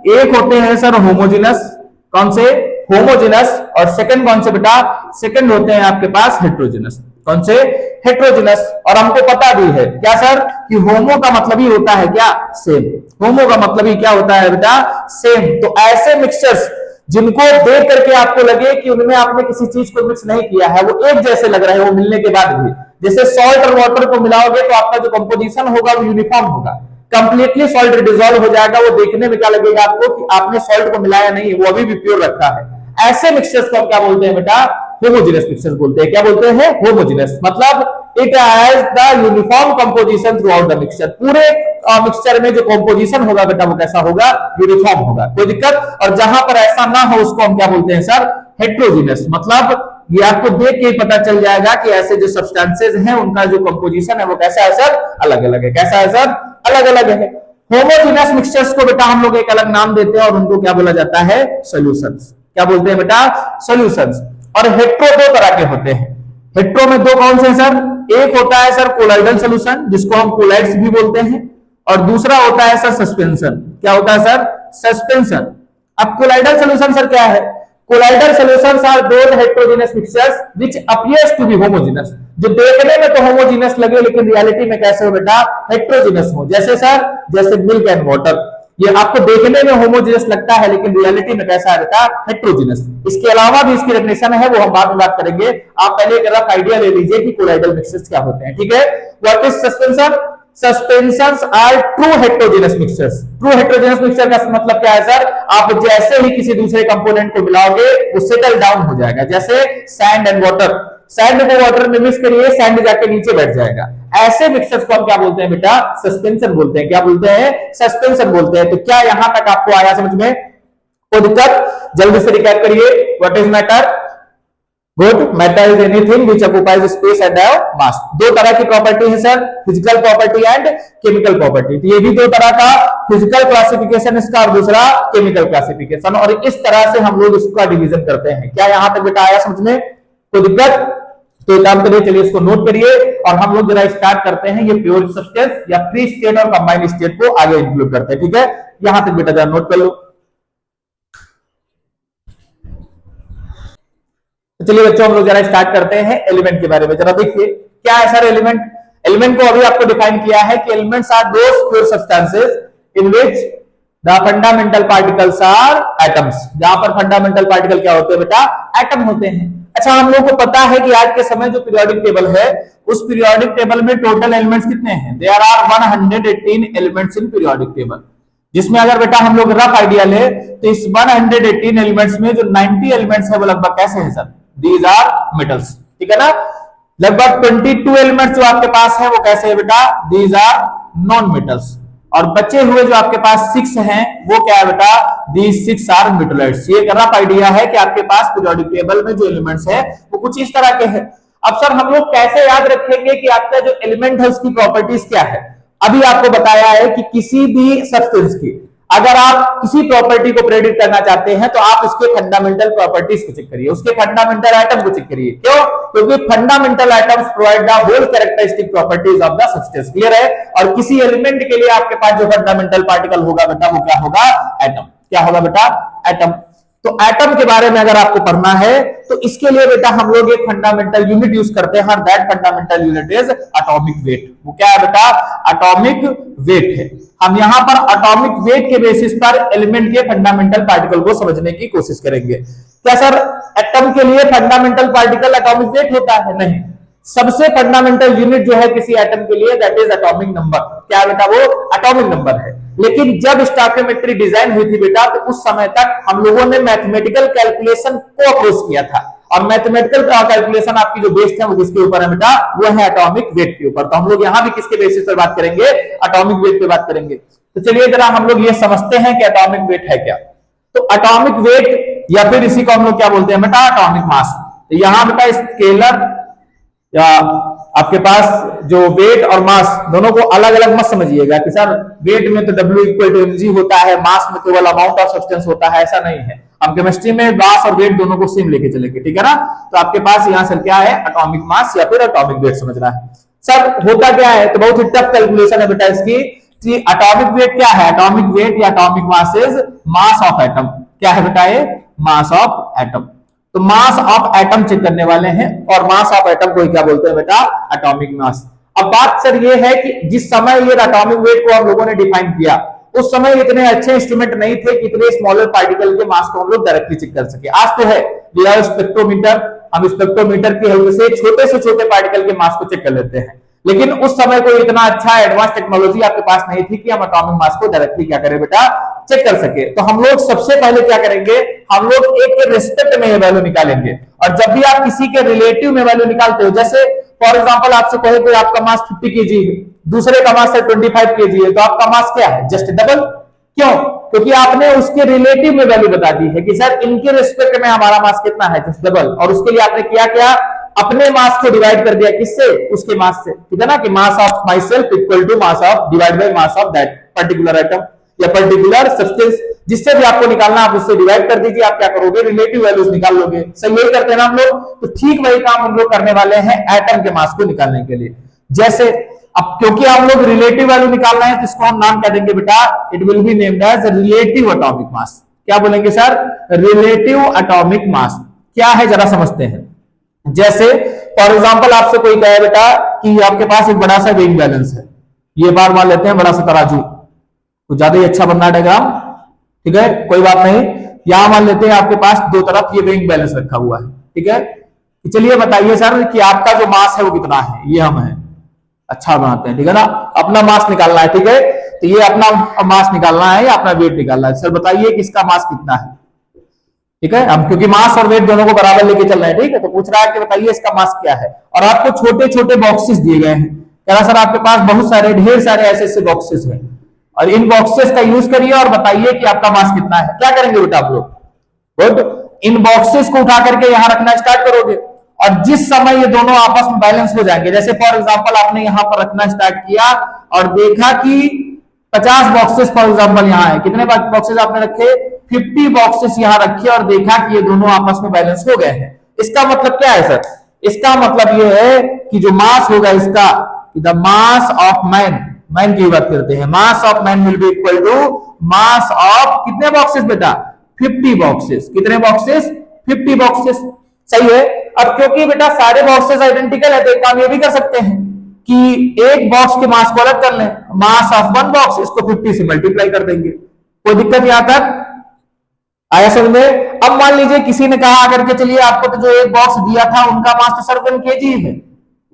एक होते हैं सर होमोजेनस। कौन से, होमोजेनस। और सेकंड कौन से बेटा, सेकंड होते हैं आपके पास हेट्रोजेनस। कौन से, हेट्रोजेनस। और हमको पता भी है क्या सर, कि होमो का मतलब ही होता है क्या, सेम। होमो का मतलब ही क्या होता है बेटा, सेम। तो ऐसे मिक्सचर्स जिनको देख करके आपको लगे कि उनमें आपने किसी चीज को मिक्स नहीं किया है, वो एक जैसे लग रहे हैं वो मिलने के बाद भी। जैसे सॉल्ट और वाटर को मिलाओगे तो आपका जो कंपोजिशन होगा वो यूनिफॉर्म होगा, कंप्लीटली सॉल्ट डिसॉल्व हो जाएगा। वो देखने में क्या लगेगा आपको कि आपने सॉल्ट को मिलाया नहीं, वो अभी भी प्योर रखा है। ऐसे मिक्सचर्स को हम क्या बोलते हैं बेटा, होमोजेनस मिक्सचर्स बोलते हैं। क्या बोलते हैं, होमोजेनस। मतलब it has the uniform composition through out the mixture. पूरे मिक्सचर में जो कंपोजिशन होगा बेटा वो कैसा होगा, यूनिफॉर्म होगा। कोई दिक्कत? और जहां पर ऐसा ना हो उसको हम क्या बोलते हैं सर, हेट्रोजीनस। मतलब ये आपको देख के पता चल जाएगा कि ऐसे जो सब्सटेंसेस हैं उनका जो कंपोजिशन है वो कैसा है सर, अलग अलग है। कैसा है सर, अलग अलग है। होमोजेनस मिक्सचर्स को बेटा हम लोग एक अलग नाम देते हैं और उनको क्या बोला जाता है, सॉल्यूशंस। क्या बोलते हैं बेटा, सॉल्यूशंस। और हेट्रो दो तरह के होते हैं। हेट्रो में दो कौन से सर, एक होता है सर कोलाइडल सॉल्यूशन जिसको हम कोलाइड्स भी बोलते हैं, और दूसरा होता है सर सस्पेंशन। क्या होता है सर, सस्पेंशन। अब कोलाइडल सॉल्यूशन सर क्या है, colloidal solutions are those heterogeneous mixtures which appears to be homogeneous. जो देखने में तो होमोजेनस लगे लेकिन रियलिटी में कैसे हो बेटा, हेट्रोजेनस हो। जैसे सर, जैसे मिल्क एंड वाटर, ये आपको देखने में होमोजेनस लगता है लेकिन रियलिटी में कैसा है बेटा, हेट्रोजेनस। इसके अलावा भी इसकी डेफिनेशन है वो हम बाद में बात करेंगे। आप पहले एक रफ आइडिया ले लीजिए कि कोलाइडल मिक्सचर्स क्या होते हैं, ठीक है। What is suspension, suspensions are true heterogeneous mixtures. True heterogeneous mixture का मतलब क्या है सर, आप जैसे ही किसी दूसरे कंपोनेंट को मिलाओगे वो सेटल डाउन हो जाएगा। जैसे सैंड एंड वाटर, सैंड को वाटर में मिक्स करिए, सैंड जाके नीचे बैठ जाएगा। ऐसे मिक्सचर्स को हम क्या बोलते हैं बेटा, सस्पेंशन बोलते हैं। क्या बोलते हैं, सस्पेंशन बोलते हैं। तो क्या यहां तक आपको आया समझ में, कोई दिक्कत? जल्दी से रिकैप करिए। What is matter, good. Matter is anything which occupies space and have मास। दो तरह की प्रॉपर्टी है sir, physical property and chemical property. तो ये भी दो तरह का फिजिकल क्लासिफिकेशन इसका और दूसरा केमिकल क्लासिफिकेशन। और इस तरह से हम लोग इसका डिवीजन करते हैं। क्या यहां तक बेटा आया समझ में, कोई दिक्कत? तो एक काम करिए, चलिए इसको नोट करिए और हम लोग जरा स्टार्ट करते हैं ये प्योर सब्सटेंस या फ्री स्टेट और कंबाइंड स्टेट को आगे इंक्लूड करते हैं, ठीक है। यहां तक बेटा जरा नोट कर लो। तो चलिए बच्चों हम लोग जरा स्टार्ट करते हैं एलिमेंट के बारे में। जरा देखिए क्या है सर एलिमेंट। एलिमेंट को अभी आपको डिफाइन किया है कि elements are those pure substances in which the fundamental particles are atoms. जहां पर फंडामेंटल पार्टिकल क्या होते हैं बेटा, एटम होते हैं। अच्छा, हम लोग को पता है कि आज के समय जो पीरियोडिक टेबल है उस पीरियोडिक टेबल में टोटल एलिमेंट्स कितने हैं, there are 118 elements in periodic table. जिसमें अगर बेटा हम लोग रफ आइडिया ले तो इस 118 एलिमेंट्स में जो 90 एलिमेंट्स है वो लगभग कैसे है सर, दीज आर मेटल्स, ठीक है ना। लगभग 22 एलिमेंट्स जो आपके पास है वो कैसे है बेटा, दीज आर नॉन मेटल्स। और बचे हुए जो आपके पास 6 हैं वो क्या है बेटा, दीज 6 आर मेटलॉइड्स। ये एक रफ आइडिया है कि आपके पास पीरियोडिक टेबल में जो एलिमेंट्स है वो कुछ इस तरह के हैं। अब सर हम लोग कैसे याद रखेंगे कि आपका जो एलिमेंट है उसकी प्रॉपर्टीज क्या है। अभी आपको बताया है कि किसी भी सब्सटेंस की अगर आप किसी प्रॉपर्टी को प्रेडिक्ट करना चाहते हैं तो आप उसके फंडामेंटल प्रॉपर्टीज को चेक करिए, उसके फंडामेंटल आइटम को चेक करिए। क्यों? क्योंकि fundamental items provide the whole characteristic properties of the substance. Clear है। और किसी एलिमेंट के लिए आपके पास जो फंडामेंटल पार्टिकल होगा बेटा वो क्या होगा, एटम। क्या होगा बेटा, एटम। तो एटम के बारे में अगर आपको पढ़ना है तो इसके लिए बेटा हम लोग एक फंडामेंटल यूनिट यूज करते हैं और that fundamental unit is atomic weight. वो क्या है बेटा, एटॉमिक वेट है। हम यहां पर एटॉमिक वेट के बेसिस पर एलिमेंट के फंडामेंटल पार्टिकल को समझने की कोशिश करेंगे। क्या सर एटम के लिए फंडामेंटल पार्टिकल एटॉमिक वेट होता है? नहीं। सबसे फंडामेंटल यूनिट जो है किसी एटम के लिए दैट इज एटॉमिक नंबर। क्या बेटा? वो एटॉमिक नंबर है। लेकिन जब स्टोइकियोमेट्री डिजाइन हुई थी बेटा, तो उस समय तक हम लोगों ने मैथमेटिकल कैलकुलेशन को अप्रोच किया था, और मैथमेटिकल कैलकुलेशन आपकी जो बेस्ड है वो किसके ऊपर है बेटा? वो है एटॉमिक वेट के ऊपर। तो हम लोग यहां भी किसके बेसिस पर बात करेंगे? एटॉमिक वेट पे बात करेंगे। तो चलिए जरा हम लोग ये समझते हैं कि एटॉमिक वेट है क्या। तो एटॉमिक वेट या फिर इसी को हम लोग क्या बोलते हैं बेटा? Atomic mass. तो यहां बेटा स्केलर या आपके पास जो वेट और मास दोनों को अलग अलग मत समझिएगा कि सर वेट में तो W इक्वल टू mg होता है, मास में केवल अमाउंट ऑफ सब्सटेंस होता है, ऐसा नहीं है। हम केमिस्ट्री में मास और वेट दोनों को सेम लेके चलेंगे, ठीक है ना? तो आपके पास यहां से क्या है? एटॉमिक मास या फिर एटॉमिक वेट समझना है। सर होता क्या है? तो बहुत ही टफ कैलकुलेशन है बेटा इसकी। एटॉमिक वेट क्या है? एटॉमिक वेट या atomic mass is mass of atom. क्या है बेटा? ये मास ऑफ एटम। तो मास ऑफ एटम चेक करने वाले हैं, और मास ऑफ एटम को क्या बोलते हैं बेटा? Atomic mass. अब बात सर ये है कि जिस समय ये एटॉमिक वेट को हम लोगों ने डिफाइन किया, उस समय इतने अच्छे इंस्ट्रूमेंट नहीं थे कि इतने स्मॉलर पार्टिकल के मास को हम लोग डायरेक्टली चेक कर सके। आज तो है, वी हैव स्पेक्ट्रोमीटर। हम स्पेक्ट्रोमीटर की हेल्प से छोटे पार्टिकल के मास को चेक कर लेते हैं। लेकिन उस समय कोई इतना अच्छा एडवांस टेक्नोलॉजी आपके पास नहीं थी कि हम एटॉमिक मास को डायरेक्टली क्या करें बेटा? चेक कर सके। तो हम लोग सबसे पहले क्या करेंगे? हम लोग एक के रिस्पेक्ट में ये वैल्यू निकालेंगे। और जब भी आप किसी के रिलेटिव में वैल्यू निकालते हो, जैसे फॉर एग्जांपल आपसे कहे कि आपका मास 50 केजी है, दूसरे का मास 25 केजी है, तो आपका मास क्या है? Just double. क्यों? क्योंकि आपने उसके रिलेटिव में वैल्यू बता दी है कि सर इनके रिस्पेक्ट में हमारा मास कितना है? Just double. और उसके लिए आपने किया क्या? अपने मास को डिवाइड कर दिया। किससे? उसके मास से, ठीक है ना? कि mass of myself equal to mass of divide by mass of that particular item या पर्टिकुलर सब्सटेंस। जिससे भी आपको निकालना आप उससे डिवाइड कर दीजिए। आप क्या करोगे? रिलेटिव वैल्यूज निकाल लोगे। सही यही करते हैं ना हम लोग? तो ठीक वही काम हम लोग करने वाले हैं एटम के मास को निकालने के लिए। जैसे अब क्योंकि हम लोग रिलेटिव वैल्यू निकालना है, तो इसको हम नाम क्या देंगे बेटा? It will be named as relative atomic mass. क्या बोलेंगे सर? Relative atomic mass. क्या है जरा समझते हैं। जैसे फॉर एग्जांपल आपसे कोई कहे बेटा कि आपके पास एक बड़ा सा वेइंग बैलेंस है, ये बार मान लेते हैं बड़ा सा तराजू, कुछ ज्यादा ही अच्छा बनना डायग्राम, ठीक है, कोई बात नहीं। यहां मान लेते हैं आपके पास दो तरफ ये वेइंग बैलेंस रखा हुआ है, ठीक है। चलिए बताइए सर कि आपका जो मास है वो कितना है? ये हम है, अच्छा बनाते हैं, ठीक है ना। अपना मास निकालना है, ठीक है। तो ये अपना मास निकालना है या अपना वेट निकालना है? सर बताइए कि इसका मास कितना है, ठीक है। हम क्योंकि मास और वेट दोनों को बराबर लेके चल रहे हैं, ठीक है। तो पूछ रहा है कि बताइए इसका मास क्या है, और आपको छोटे छोटे बॉक्सेस दिए गए हैं। कह रहा सर आपके पास बहुत सारे ढेर सारे ऐसे ऐसे बॉक्सेस हैं, और इन बॉक्सेस का यूज करिए और बताइए कि आपका मास कितना है। क्या करेंगे बेटा आप लोग? गुड। इन बॉक्सेस को उठा करके यहां रखना स्टार्ट करोगे, और जिस समय ये दोनों आपस में बैलेंस हो जाएंगे, जैसे फॉर एग्जांपल आपने यहां पर रखना स्टार्ट किया और देखा कि 50 बॉक्सेस फॉर एग्जांपल यहां है, कितने बॉक्सेस आपने रखे? 50 बॉक्सेस यहां रखे और देखा कि ये दोनों आपस में बैलेंस हो गए हैं। इसका मतलब क्या है सर? इसका मतलब ये है कि जो मास होगा इसका, the mass of man, man की बात करते हैं, mass of man will be equal to mass of कितने बॉक्सेस बेटा? 50 बॉक्सेस। कितने बॉक्सेस? 50 बॉक्सेस। सही है। अब क्योंकि बेटा सारे बॉक्सेस आइडेंटिकल है, तो एक काम ये भी कर सकते हैं कि एक बॉक्स के मास को अलग कर लें, मास ऑफ वन बॉक्स, इसको 50 से मल्टीप्लाई कर देंगे। कोई दिक्कत यहां तक आया समझ में? अब मान लीजिए किसी ने कहा आकर के, चलिए आपको तो जो एक बॉक्स दिया था उनका मास तो सर 1 केजी है।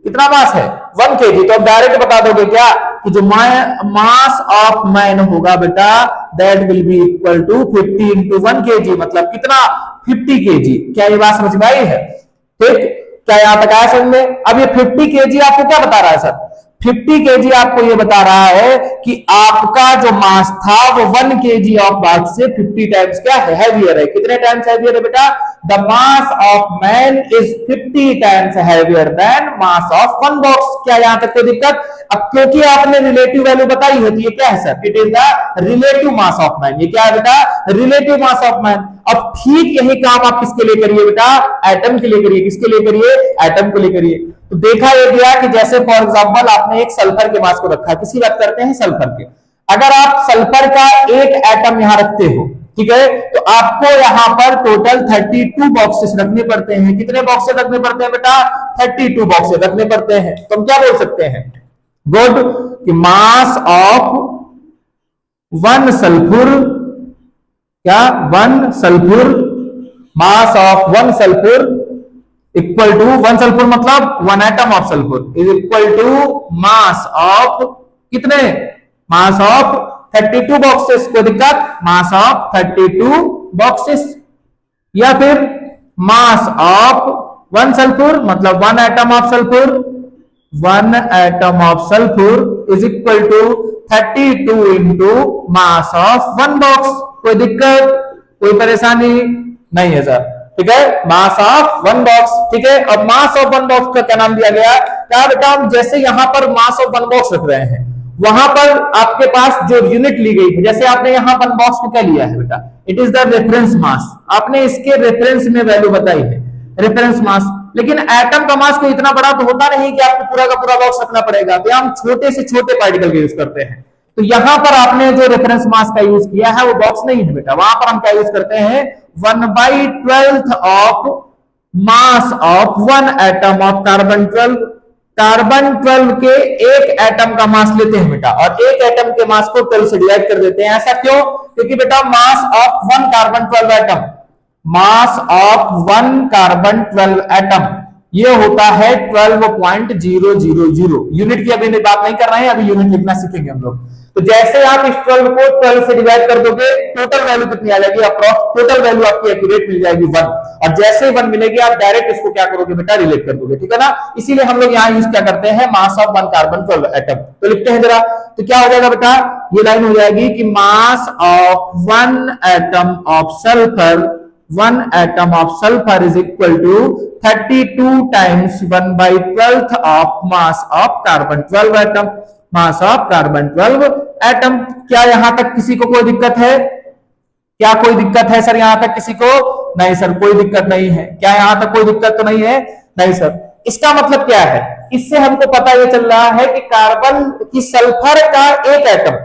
कितना मास है? 1 केजी। तो अब डायरेक्ट बता दोगे क्या कि जो मास ऑफ मैन होगा बेटा, that will be equal to 50 into 1 KG, मतलब कितना? 50 केजी। क्या ये बात समझ में आई है? ठीक, क्या यहां तक आया समझ में? अब ये 50 केजी आपको क्या बता रहा है सर? 50 केजी आपको ये बता रहा है कि आपका जो मास था वो 1 केजी ऑफ बॉक्स से 50 टाइम्स क्या है? हैवियर है। कितने टाइम्स हैवियर है बेटा? The mass of man is 50 times heavier then mass of one box. क्या यहां तक कोई दिक्कत? अब क्योंकि आपने रिलेटिव वैल्यू बताई है, तो ये क्या है sir? It is the relative mass of man. ये क्या है बेटा? Relative mass of man. अब ठीक यही काम आप किसके लिए करिए बेटा? एटम के लिए करिए। किसके लिए करिए? एटम के लिए करिए। तो देखा ये गया कि जैसे फॉर एग्जांपल आपने एक सल्फर के मास को रखा, किसी बात करते हैं सल्फर के, अगर आप सल्फर का एक एटम यहां रखते हो, ठीक है, तो आपको यहां पर टोटल 32 बॉक्सेस रखने पड़ते हैं। कितने बॉक्सेस रखने पड़ते हैं बेटा? 32 बॉक्सेस रखने पड़ते हैं। तो हम क्या बोल सकते हैं? गुड, कि मास ऑफ 1 सल्फर, क्या 1 sulphur, mass of 1 sulphur equal to one sulphur मतलब one atom of sulphur is equal to mass of कितने, मास ऑफ 32 बॉक्सेस। कोई दिक्कत, मास ऑफ 32 बॉक्सेस। या फिर मास ऑफ वन सल्फर मतलब one atom of sulphur, one atom of sulphur is equal to 32 into mass of one box. कोई दिक्कत, कोई परेशानी नहीं है सर, ठीक है, मास ऑफ वन बॉक्स। ठीक है, अब मास ऑफ वन बॉक्स का क्या नाम दिया गया, क्या बेटा, हम जैसे यहां पर मास ऑफ वन बॉक्स रख रहे हैं, वहां पर आपके पास जो यूनिट ली गई है, जैसे आपने यहां वन बॉक्स को क्या लिया है बेटा, इट इज द रेफरेंस मास। आपने इसके रेफरेंस में वैल्यू बताई है, रेफरेंस मास। लेकिन एटम का मास कोई इतना बड़ा तो होता नहीं कि आपको पूरा का पूरा बॉक्स रखना पड़ेगा, तो हम छोटे से छोटे पार्टिकल का यूज करते हैं। तो यहां पर आपने जो रेफरेंस मास का यूज किया है वो बॉक्स नहीं है बेटा, वहां पर हम क्या यूज करते हैं, 1/12 of mass of one atom of carbon 12। Carbon 12 के एक एटम का मास लेते हैं बेटा, और एक एटम के मास को 12 से डिवाइड कर देते हैं। ऐसा क्यों, क्योंकि बेटा मास of one carbon 12 atom, mass of one carbon 12 atom ये होता है 12.000। यूनिट की अभी बात नहीं कर रहे हैं, अभी यूनिट लिखना सीखेंगे हम लोग। तो जैसे आप इस 12 को 12 से डिवाइड कर दोगे, टोटल वैल्यू कितनी आ जाएगी, अप्रॉक्स टोटल वैल्यू आपकी एक्यूरेट मिल जाएगी 1। और जैसे ही 1 मिलेगी आप डायरेक्ट इसको क्या करोगे बेटा, रिलेट कर दोगे, ठीक है ना। इसीलिए हम लोग यहाँ यूज क्या करते हैं, mass of one carbon 12 atom. तो लिखते हैं जरा, तो क्या हो जाएगा बेटा, ये लाइन हो जाएगी कि mass of one atom of sulphur, one atom of sulphur is equal to 32 times 1/12 of mass of carbon 12 atom, mass of carbon 12 atom. क्या यहां तक किसी को कोई दिक्कत है, क्या कोई दिक्कत है सर यहां तक किसी को, नहीं सर कोई दिक्कत नहीं है। क्या यहां तक कोई दिक्कत तो नहीं है, नहीं सर। इसका मतलब क्या है, इससे हमको पता ये चल रहा है कि कार्बन की सल्फर का एक एटम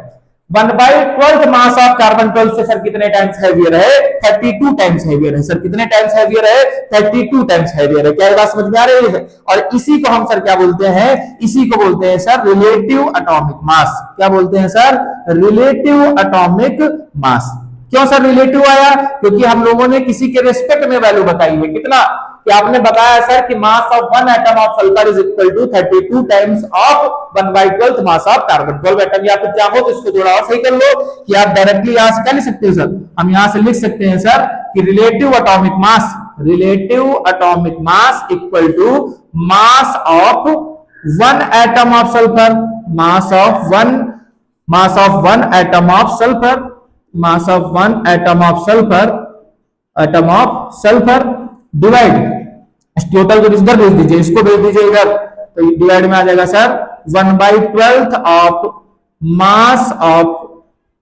1/12 मास ऑफ कार्बन 12 से सर कितने टाइम्स हैवियर है, 32 टाइम्स हैवियर है। सर कितने टाइम्स हैवियर है, 32 टाइम्स हैवियर है। क्या ये बात समझ में आ रही है। और इसी को हम सर क्या बोलते हैं, इसी को बोलते हैं सर रिलेटिव एटॉमिक मास। क्या बोलते हैं सर, रिलेटिव एटॉमिक मास। क्यों सर रिलेटिव आया, क्योंकि हम लोगों ने किसी के रिस्पेक्ट में वैल्यू बताई है। कितना, कि आपने बताया सर कि mass of one atom of sulphur is equal to 32 times of 1/12 mass of carbon 12 atom. या फिर चाहो तो इसको थोड़ा और सही कर लो कि आप डायरेक्टली यहां से क्या लिख सकते हो सर, हम यहां से लिख सकते हैं सर कि relative atomic mass, relative atomic mass equal to mass of one atom of sulphur, mass of one atom of sulphur, mass of one atom of sulphur, atom of sulphur divide, total को इधर भेज दीजिए, इसको भेज दीजिए इधर, तो डिवाइड में आ जाएगा sir 1/12 of mass of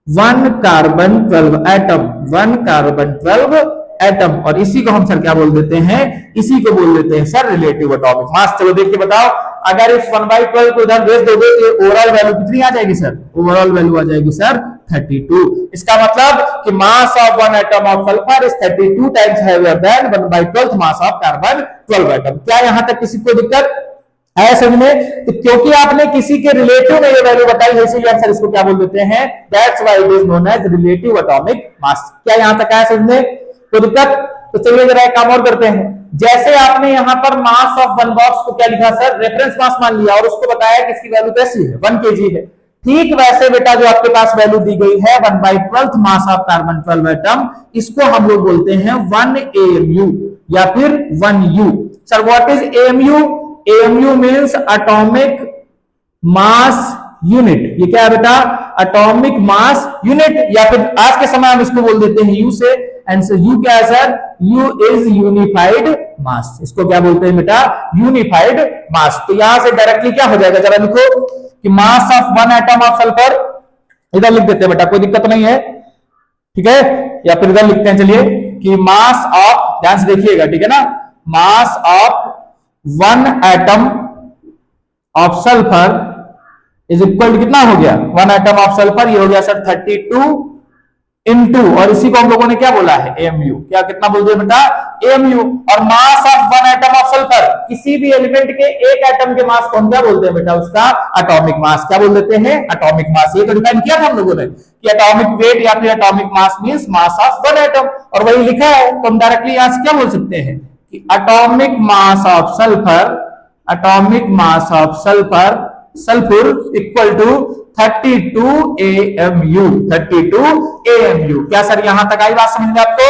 one carbon 12 atom, one carbon 12 atom. और इसी को हम सर क्या बोल देते हैं, इसी को बोल देते हैं सर रिलेटिव एटॉमिक मास। चलो देख के बताओ, अगर इस 1/12 को इधर भेज दोगे तो ओवरऑल वैल्यू कितनी आ जाएगी सर, ओवरऑल वैल्यू आ जाएगी सर 32। इसका मतलब कि mass of one atom of sulphur is 32 times heavier than 1/12 mass of carbon 12 atom. क्या यहां तक किसी को दिक्कत है समझ में, तो क्योंकि आपने किसी के रिलेटिव में ये वैल्यू बताई है इसीलिए हम सर इसको क्या बोल देते हैं, that's why it is known as relative atomic mass. क्या यहां तक आया समझ में, कोई दिक्कत, तो चलिए जरा एक काम और करते हैं। जैसे आपने यहां पर मास ऑफ वन बॉक्स को क्या लिखा सर, रेफरेंस मास मान लिया और उसको बताया कि इसकी वैल्यू कैसी है, 1 kg है। ठीक वैसे बेटा जो आपके पास वैल्यू दी गई है 1/12 मास ऑफ कार्बन 12 एटम, इसको हम लोग बोलते हैं 1 AMU या फिर 1 U। Sir what is AMU, AMU means atomic mass unit. ये क्या है बेटा, एटॉमिक मास यूनिट, या फिर आज के समय हम इसको बोल देते हैं U से। आंसर U क्या है सर, U इज यूनिफाइड मास। इसको क्या बोलते हैं बेटा, यूनिफाइड मास। तो यहां से डायरेक्टली क्या हो जाएगा, जरा लिखो कि mass of one atom of sulphur, इधर लिख देते हैं बेटा, कोई दिक्कत नहीं है, ठीक है। या फिर इधर लिखते हैं चलिए कि मास ऑफ, ध्यान से देखिएगा ठीक है ना, mass of one atom of sulphur is equal to कितना हो गया, वन एटम ऑफ सल्फर ये हो गया सर 32 इंटू, और इसी को हम लोगों ने क्या बोला है, AMU। क्या कितना बोल दिया बेटा, AMU। और मास of one atom of sulphur, किसी भी एलिमेंट के एक एटम के मास को हम क्या बोलते हैं बेटा, उसका एटॉमिक मास। क्या बोल देते हैं, एटॉमिक मास। ये तो डिफाइन किया था हम लोगों ने कि एटॉमिक वेट या फिर atomic mass means mass of one atom, और वही लिखा है। तो हम डायरेक्टली यहां से क्या बोल सकते हैं कि atomic mass of sulphur, atomic mass of sulphur, sulphur equal to 32 AMU, 32 AMU। क्या सर यहां तक आई बात समझ में आपको?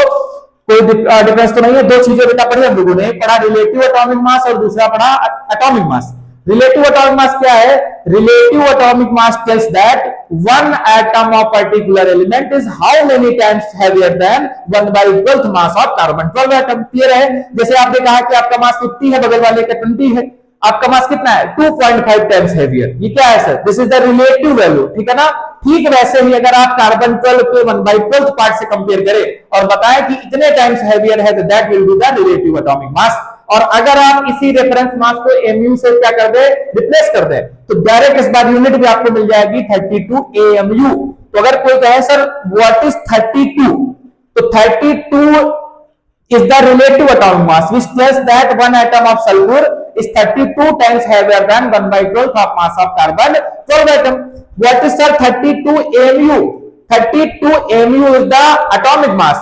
कोई डिफरेंस तो नहीं है? दो चीजें बेटा पढ़ी हम लोगों ने, पढ़ा रिलेटिव एटॉमिक मास और दूसरा पढ़ा atomic mass. Relative atomic mass क्या है? Relative atomic mass tells that one atom of particular element is how many times heavier than 1/12th mass of carbon 12 atom. Clear है? जैसे आपने कहा कि आपका मास 50 है, बगल वाले का 20 है, आपका मास कितना है? 2.5 टाइम्स हैवियर। ये क्या है sir? This is the relative value, ठीक है ना? ठीक वैसे ही अगर आप कार्बन 12 के 1/12th पार्ट से कंपेयर करें और बताएं कि इतने टाइम्स हैवियर है, तो that will be the relative atomic मास। और अगर आप इसी रेफरेंस मास को एमयू से क्या कर दे, रिप्लेस कर दे, तो डायरेक्ट इस बार यूनिट भी आपको मिल जाएगी 32 AMU। तो अगर कोई कहे सर व्हाट इज 32, तो 32 is the relative atomic mass which tells that one atom of sulfur is 32 times heavier than 1/12th of mass of carbon 12 atom. What is sir 32 AMU? 32 AMU is the atomic mass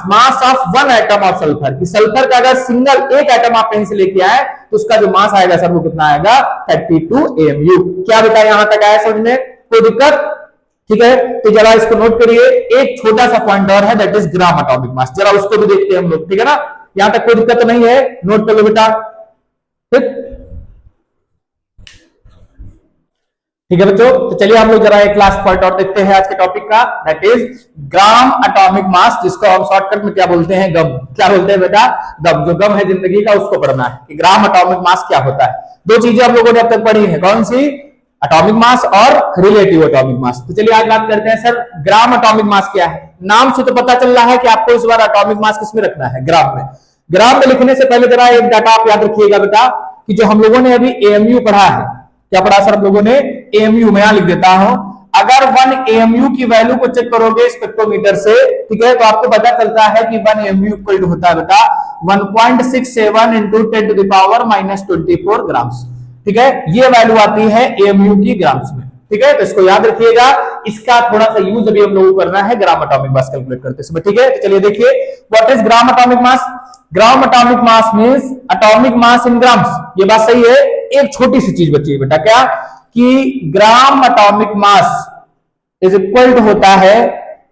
of one atom of sulfur. कि सल्फर का अगर सिंगल एक एटम आप कहीं से लेके आए तो उसका जो मास आएगा सर वो कितना आएगा? 32 AMU। क्या बेटा यहां तक आया समझ में? कोई दिक्कत? ठीक है, तो जरा इसको नोट करिए। एक छोटा सा पॉइंट और है, दैट इज ग्राम एटॉमिक मास, जरा उसको भी देखते हैं हम लोग, ठीक है ना? यहां तक कोई दिक्कत तो नहीं है? नोट कर लो बेटा। ठीक है बच्चों, तो चलिए हम लोग जरा एक लास्ट पॉइंट और देखते हैं आज के टॉपिक का, दैट इज ग्राम एटॉमिक मास, जिसको हम शॉर्टकट में क्या बोलते हैं? गम। क्या बोलते हैं बेटा? गम। जो गम है जिंदगी का, उसको पढ़ना है कि ग्राम एटॉमिक मास क्या होता है। दो चीजें हम लोगों ने अब तक पढ़ी है, कौन सी? एटॉमिक मास और रिलेटिव एटॉमिक मास। तो चलिए आज बात करते हैं सर ग्राम एटॉमिक मास क्या है। नाम से तो पता चल रहा है कि आपको इस बार एटॉमिक मास किसमें रखना है? ग्राम में। ग्राम में लिखने से पहले जरा एक डाटा आप याद रखिएगा बेटा, कि जो हम लोगों ने अभी AMU पढ़ा है, क्या पढ़ा सर हम लोगों ने? AMU। मैं यहां लिख देता हूं, अगर 1 AMU की वैल्यू को चेक करोगे स्पेक्ट्रोमीटर से, ठीक है, तो आपको पता चलता है कि 1 AMU इक्वल टू होता है बेटा 1.67 इंटू 10⁻⁻24 ग्राम्स। ठीक है, ये वैल्यू आती है AMU की ग्राम्स में। ठीक है, तो इसको याद रखिएगा। इसका थोड़ा सा यूज अभी हम लोगों को करना है ग्राम एटॉमिक मास कैलकुलेट करते समय। ठीक है, तो चलिए देखिए what is gram atomic mass. Gram atomic mass means atomic mass in grams. ये बात सही है। एक छोटी सी चीज बची है बेटा, क्या? कि gram atomic mass is equal to होता है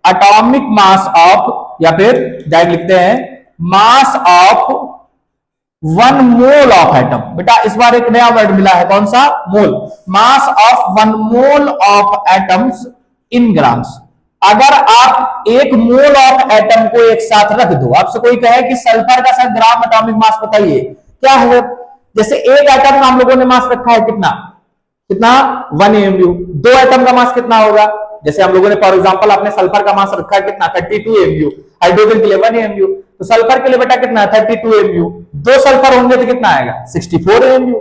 एटॉमिक मास ऑफ, या फिर डायरेक्ट लिखते हैं mass of 1 mole of atom. बेटा इस बार एक नया वर्ड मिला है, कौन सा? Mole. Mass of 1 mole of atoms in grams. अगर आप 1 मोल ऑफ एटम को एक साथ रख दो, आपसे कोई कहे कि सल्फर का सर ग्राम एटॉमिक मास बताइए, क्या है? जैसे एक एटम का हम लोगों ने मास रखा है कितना? 1 AMU। 2 एटम का मास कितना होगा? जैसे हम लोगों ने फॉर एग्जांपल आपने सल्फर का मास रखा है कितना? 32 AMU। हाइड्रोजन के लिए 1 AMU, तो सल्फर के लिए बेटा कितना है? 32 AMU। 2 सल्फर होंगे तो कितना आएगा? 64 AMU।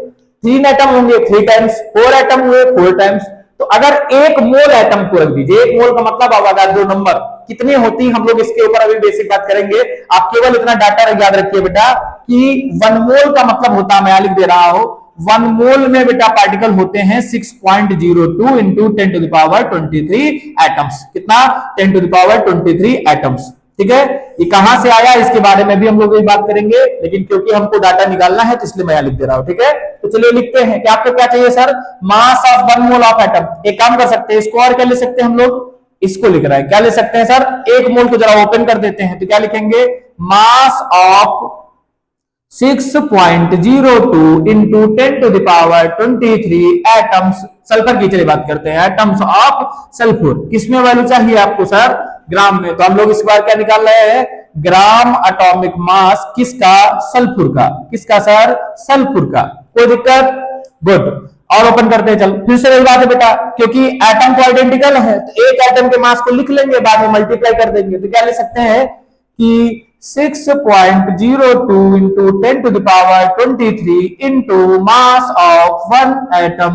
3 एटम होंगे 3 टाइम्स, 4 एटम हुए 4 टाइम्स। तो अगर 1 मोल एटम को रख दीजिए, 1 मोल का मतलब अवोगाड्रो नंबर कितनी होती, हम लोग इसके ऊपर अभी बेसिक बात करेंगे। आप केवल इतना डाटा याद रखिए बेटा कि 1 मोल का मतलब होता है, मैं लिख दे रहा हूं, 1 मोल में बेटा पार्टिकल होते हैं 6.02 इंटू 10⁻23 एटम्स। कितना? 10⁻23 एटम्स। ठीक है, ये कहां से आया इसके बारे में भी हम लोग बात करेंगे, लेकिन क्योंकि हमको डाटा निकालना है तो इसलिए मैं लिख दे रहा हूं। ठीक है, तो चलिए लिखते हैं कि आपको क्या चाहिए sir? Mass of 1 mole of atom. एक काम कर सकते हैं, इसको और क्या ले सकते हैं हम लोग? इसको लिख रहे हैं, क्या ले सकते हैं सर? 1 मोल को जरा ओपन कर देते हैं, तो क्या लिखेंगे? Mass of 6.02 into 10⁻23 atoms sulphur की। चलिए बात करते हैं एटम्स ऑफ सल्फर। किसमें वैल्यू चाहिए आपको सर? ग्राम में। तो हम लोग इस बार क्या निकाल रहे हैं? ग्राम एटॉमिक मास किसका? सल्फर का। किसका सर? सल्फर का। कोई दिक्कत? गुड। और ओपन करते हैं, चल फिर से वही बात है बेटा, क्योंकि एटम तो आइडेंटिकल है, तो एक एटम के मास को लिख लेंगे, बाद में मल्टीप्लाई कर देंगे। तो क्या ले सकते हैं कि 6.02 into 10⁻23 into mass of 1 atom.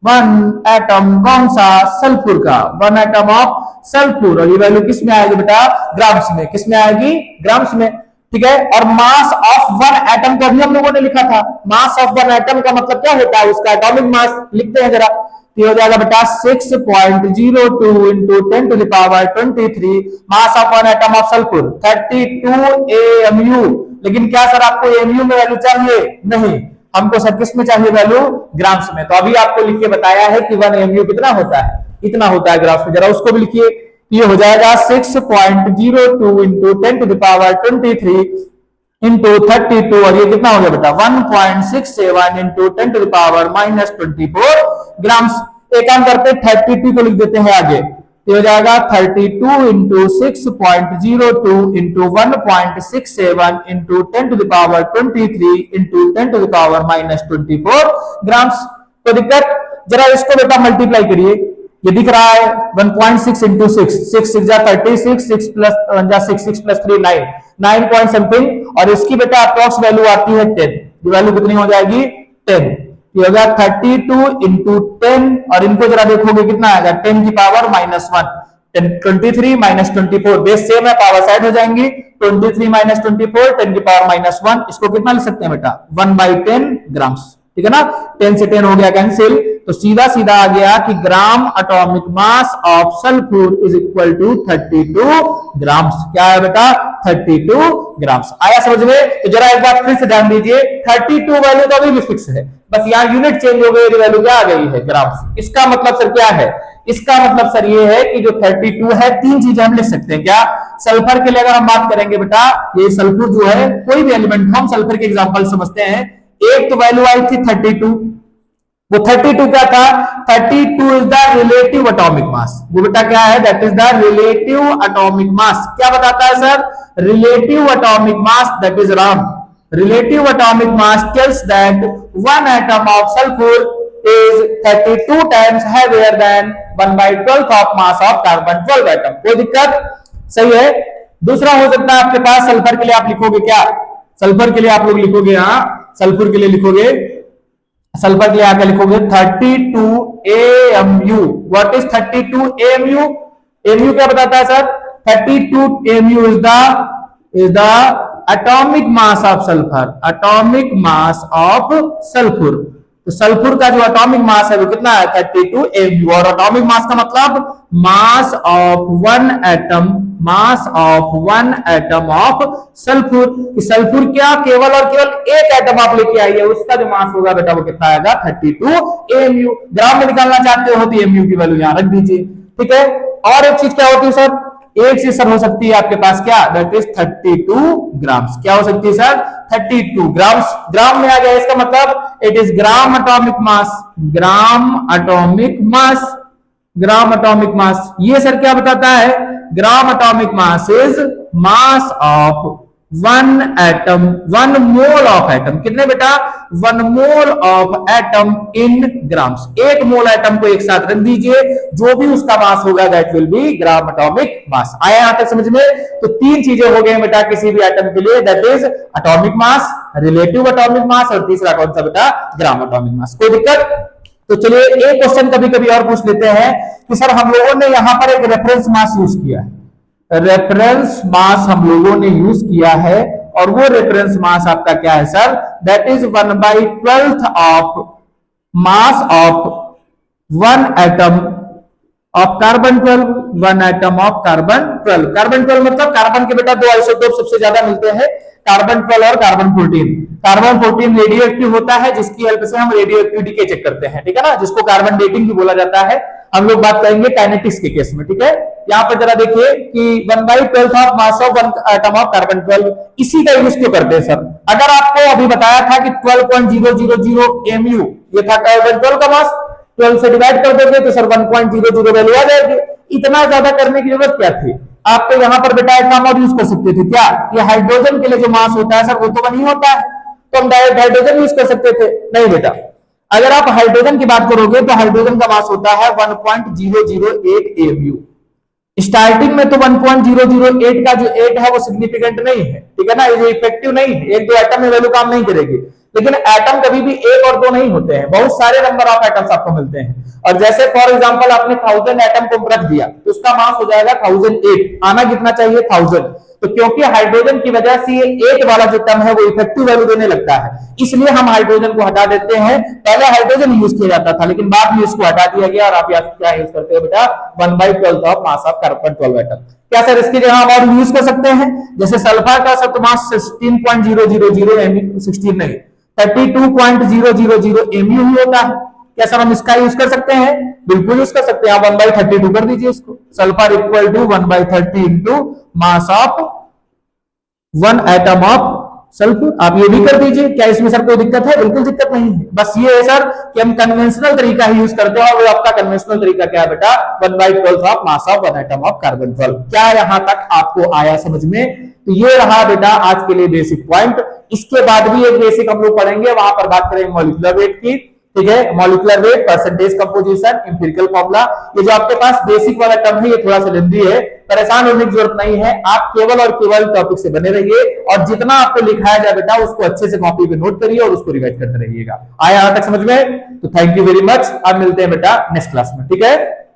1 atom कौन सा? सल्फर का। 1 एटम ऑफ सल्फर। और ये वैल्यू किस में आएगी बेटा? ग्राम्स में। किस में आएगी? ग्राम्स में। ठीक है, और मास ऑफ 1 एटम को भी हम लोगों ने लिखा था। मास ऑफ 1 एटम का मतलब क्या होता है? उसका एटॉमिक मास लिखते हैं जरा, तो हो जाएगा बेटा 6.02 into 10⁻23 mass of 1 atom of sulphur 32 AMU। लेकिन क्या सर आपको एमयू में वैल्यू चाहिए? नहीं, हमको सर किस में चाहिए वैल्यू? ग्राम्स में। तो अभी आपको लिख के बताया है कि 1 एमयू कितना होता है, इतना होता है ग्राम्स में। जरा उसको भी लिखिए। ये हो जाएगा 6.02 into 10 to the power 23 into 32, और ये कितना हो गया बेटा 1.67 into 10 to the power -24 grams. एक काम करते हैं 32 को लिख देते हैं आगे, ये हो जाएगा 32 into 6.02 into 1.67 into 10 to the power 23 into 10 to the power -24 grams. तो दिक्कत, जरा इसको बेटा मल्टीप्लाई करिए। ये दिख रहा है 1.6 इंटू 6, 6 6 जा 36, 6 प्लस 1 जा 6, 6 प्लस 3 9, 9 पॉइंट समथिंग, और इसकी बेटा अप्रॉक्स वैल्यू आती है 10। ये वैल्यू कितनी हो जाएगी? 10। ये होगा 32 इंटू 10, और इनको जरा देखोगे कितना आएगा 10 की पावर -1, 23 -24, बेस सेम है, पावर साइड हो जाएंगी। 23 -24 10 की पावर -1, इसको कितना लिख सकते हैं बेटा 1/10 ग्राम्स। ठीक है ना, 10 से 10 हो गया कैंसिल, तो सीधा सीधा आ गया कि gram atomic mass of sulphur is equal to 32 grams. क्या है बेटा 32 ग्राम्स। आया समझ में? तो जरा एक बार फिर से ध्यान दीजिए, 32 वैल्यू तो अभी भी फिक्स है, बस यहाँ यूनिट चेंज हो गई, वैल्यू क्या आ गई है ग्राम्स। इसका मतलब सर क्या है? इसका मतलब सर ये है कि जो 32 है, तीन चीजें हम लिख सकते हैं। क्या? सल्फर के लिए अगर हम बात करेंगे बेटा, ये सल्फर जो है कोई भी एलिमेंट, हम सल्फर के एग्जांपल समझते हैं। एक तो वैल्यू आई थी 32, वो 32 क्या था? 32 is the relative atomic mass. वो बेटा क्या है? That is the relative atomic mass. क्या बताता है sir? Relative atomic mass, that is RAM. Relative atomic mass tells that one atom of sulphur is 32 times heavier than 1/12 of mass of carbon 12 atom। कोई दिक्कत? सही है। दूसरा हो सकता है आपके पास, सल्फर के लिए आप लिखोगे क्या? सल्फर के लिए आप लोग लिखोगे, हाँ सल्फर के लिए लिखोगे, सल्फर के लिए आकर लिखोगे 32 AMU। What is 32 AMU? AMU क्या बताता है sir? 32 AMU is the atomic mass of sulfur, atomic mass of sulfur। तो सल्फर का जो एटॉमिक मास है वो कितना है? 32 AMU। और एटॉमिक मास का मतलब मास of one atom, mass of one atom of sulphur. Sulphur क्या केवल और केवल एक एटम आप लेके आइए, उसका जो मास होगा बेटा वो कितना आएगा? 32 AMU। ग्राम में निकालना चाहते हो तो AMU की वैल्यू यहां रख दीजिए। ठीक है। और एक चीज क्या होती है सर? एक चीज सर हो सकती है आपके पास, क्या? That is 32 grams. क्या हो सकती है सर? 32 ग्राम्स। ग्राम में आ गया, इसका मतलब it is gram atomic mass, gram atomic mass, gram atomic मास। ये सर क्या बताता है? ग्राम atomic mass is mass of one atom, one mole of atom. कितने बेटा? 1 mole of atom in grams. एक मोल एटम को एक साथ रख दीजिए, जो भी उसका मास होगा that will B gram atomic मास। आया यहां तक समझ में? तो तीन चीजें हो गई बेटा किसी भी एटम के लिए, that is atomic mass, relative atomic मास, और तीसरा कौन सा बेटा? ग्राम एटॉमिक मास। कोई दिक्कत? तो चलिए एक क्वेश्चन कभी कभी और पूछ लेते हैं कि सर हम लोगों ने यहां पर एक रेफरेंस मास यूज किया है, रेफरेंस मास हम लोगों ने यूज किया है, और वो रेफरेंस मास आपका क्या है sir? That is 1/12 of mass of one atom of carbon 12, one atom of carbon 12। Carbon 12 मतलब कार्बन के बेटा दो आइसोटोप सबसे ज्यादा मिलते हैं, कार्बन 12 और कार्बन 14। कार्बन 14 रेडियो एक्टिव होता है, जिसकी हेल्प से हम रेडियो एक्टिविटी के चेक करते हैं। ठीक है ना, जिसको कार्बन डेटिंग भी बोला जाता है। हम लोग बात करेंगे काइनेटिक्स के केस में। ठीक है, यहाँ पर जरा देखिए कि 1/12 of mass of one atom of carbon 12, इसी का यूज क्यों करते हैं सर? अगर आपको अभी बताया था कि 12.000 AMU ये था कार्बन 12 का मास, 12 से डिवाइड कर दोगे तो सर 1.00 वैल्यू आ जाएगी। इतना ज्यादा करने की जरूरत क्या थी? आप तो यहाँ पर बेटा एक काम और यूज कर सकते थे, क्या? कि हाइड्रोजन के लिए जो मास होता है सर वो तो वही होता है, तो हम डायरेक्ट हाइड्रोजन यूज कर सकते थे। नहीं बेटा, अगर आप हाइड्रोजन की बात करोगे तो हाइड्रोजन का मास होता है 1.008 AMU। स्टार्टिंग में तो 1.008 का जो 8 है वो सिग्निफिकेंट नहीं है, ठीक है ना, ये इफेक्टिव नहीं है, एक दो एटम में वैल्यू काम नहीं करेगी। लेकिन एटम कभी भी एक और दो नहीं होते हैं, बहुत सारे नंबर ऑफ एटम्स आपको मिलते हैं। और जैसे फॉर एग्जांपल आपने 1000 एटम को रख दिया तो उसका मास हो जाएगा 1008, आना कितना चाहिए? 1000। तो क्योंकि हाइड्रोजन की वजह से ये 8 वाला जो टर्म है वो इफेक्टिव वैल्यू देने लगता है, इसलिए हम हाइड्रोजन को हटा देते हैं। पहले हाइड्रोजन यूज किया जाता था, लेकिन बाद में इसको हटा दिया गया और आप क्या यूज करते हो बेटा, 1/12 of mass of carbon 12 atom. क्या सर इसकी जगह हम और यूज कर सकते हैं? जैसे सल्फर का सत्व मास 16.000 16 नहीं 32.000 mu ही होता है। क्या सर हम इसका यूज कर सकते हैं? बिल्कुल यूज कर सकते हैं। आप 1/32 कर दीजिए इसको। Sulphur equal to 1/30 into mass of 1 atom of sulphur. आप ये भी कर दीजिए। क्या इसमें सर कोई दिक्कत है? बिल्कुल दिक्कत नहीं है। बस ये है सर कि हम कन्वेंशनल तरीका ही यूज करते हैं, और वो आपका कन्वेंशनल तरीका क्या है बेटा, 1/12 of mass of 1 atom of carbon 12। क्या यहां तक आपको आया समझ में? तो ये रहा बेटा आज के लिए बेसिक पॉइंट। इसके बाद भी एक बेसिक हम लोग पढ़ेंगे, वहां पर बात करेंगे मॉलिक्यूलर वेट की। ठीक है, molecular weight, percentage composition, empirical formula. ये जो आपके पास बेसिक वाला टर्म है ये थोड़ा सा लेंदी है, परेशान होने की जरूरत नहीं है। आप केवल और केवल टॉपिक से बने रहिए, और जितना आपको लिखाया जाए बेटा उसको अच्छे से कॉपी पे नोट करिए और उसको रिवाइज करते रहिएगा। आया यहां तक समझ में? तो थैंक यू वेरी मच। अब मिलते हैं बेटा नेक्स्ट क्लास में। ठीक है।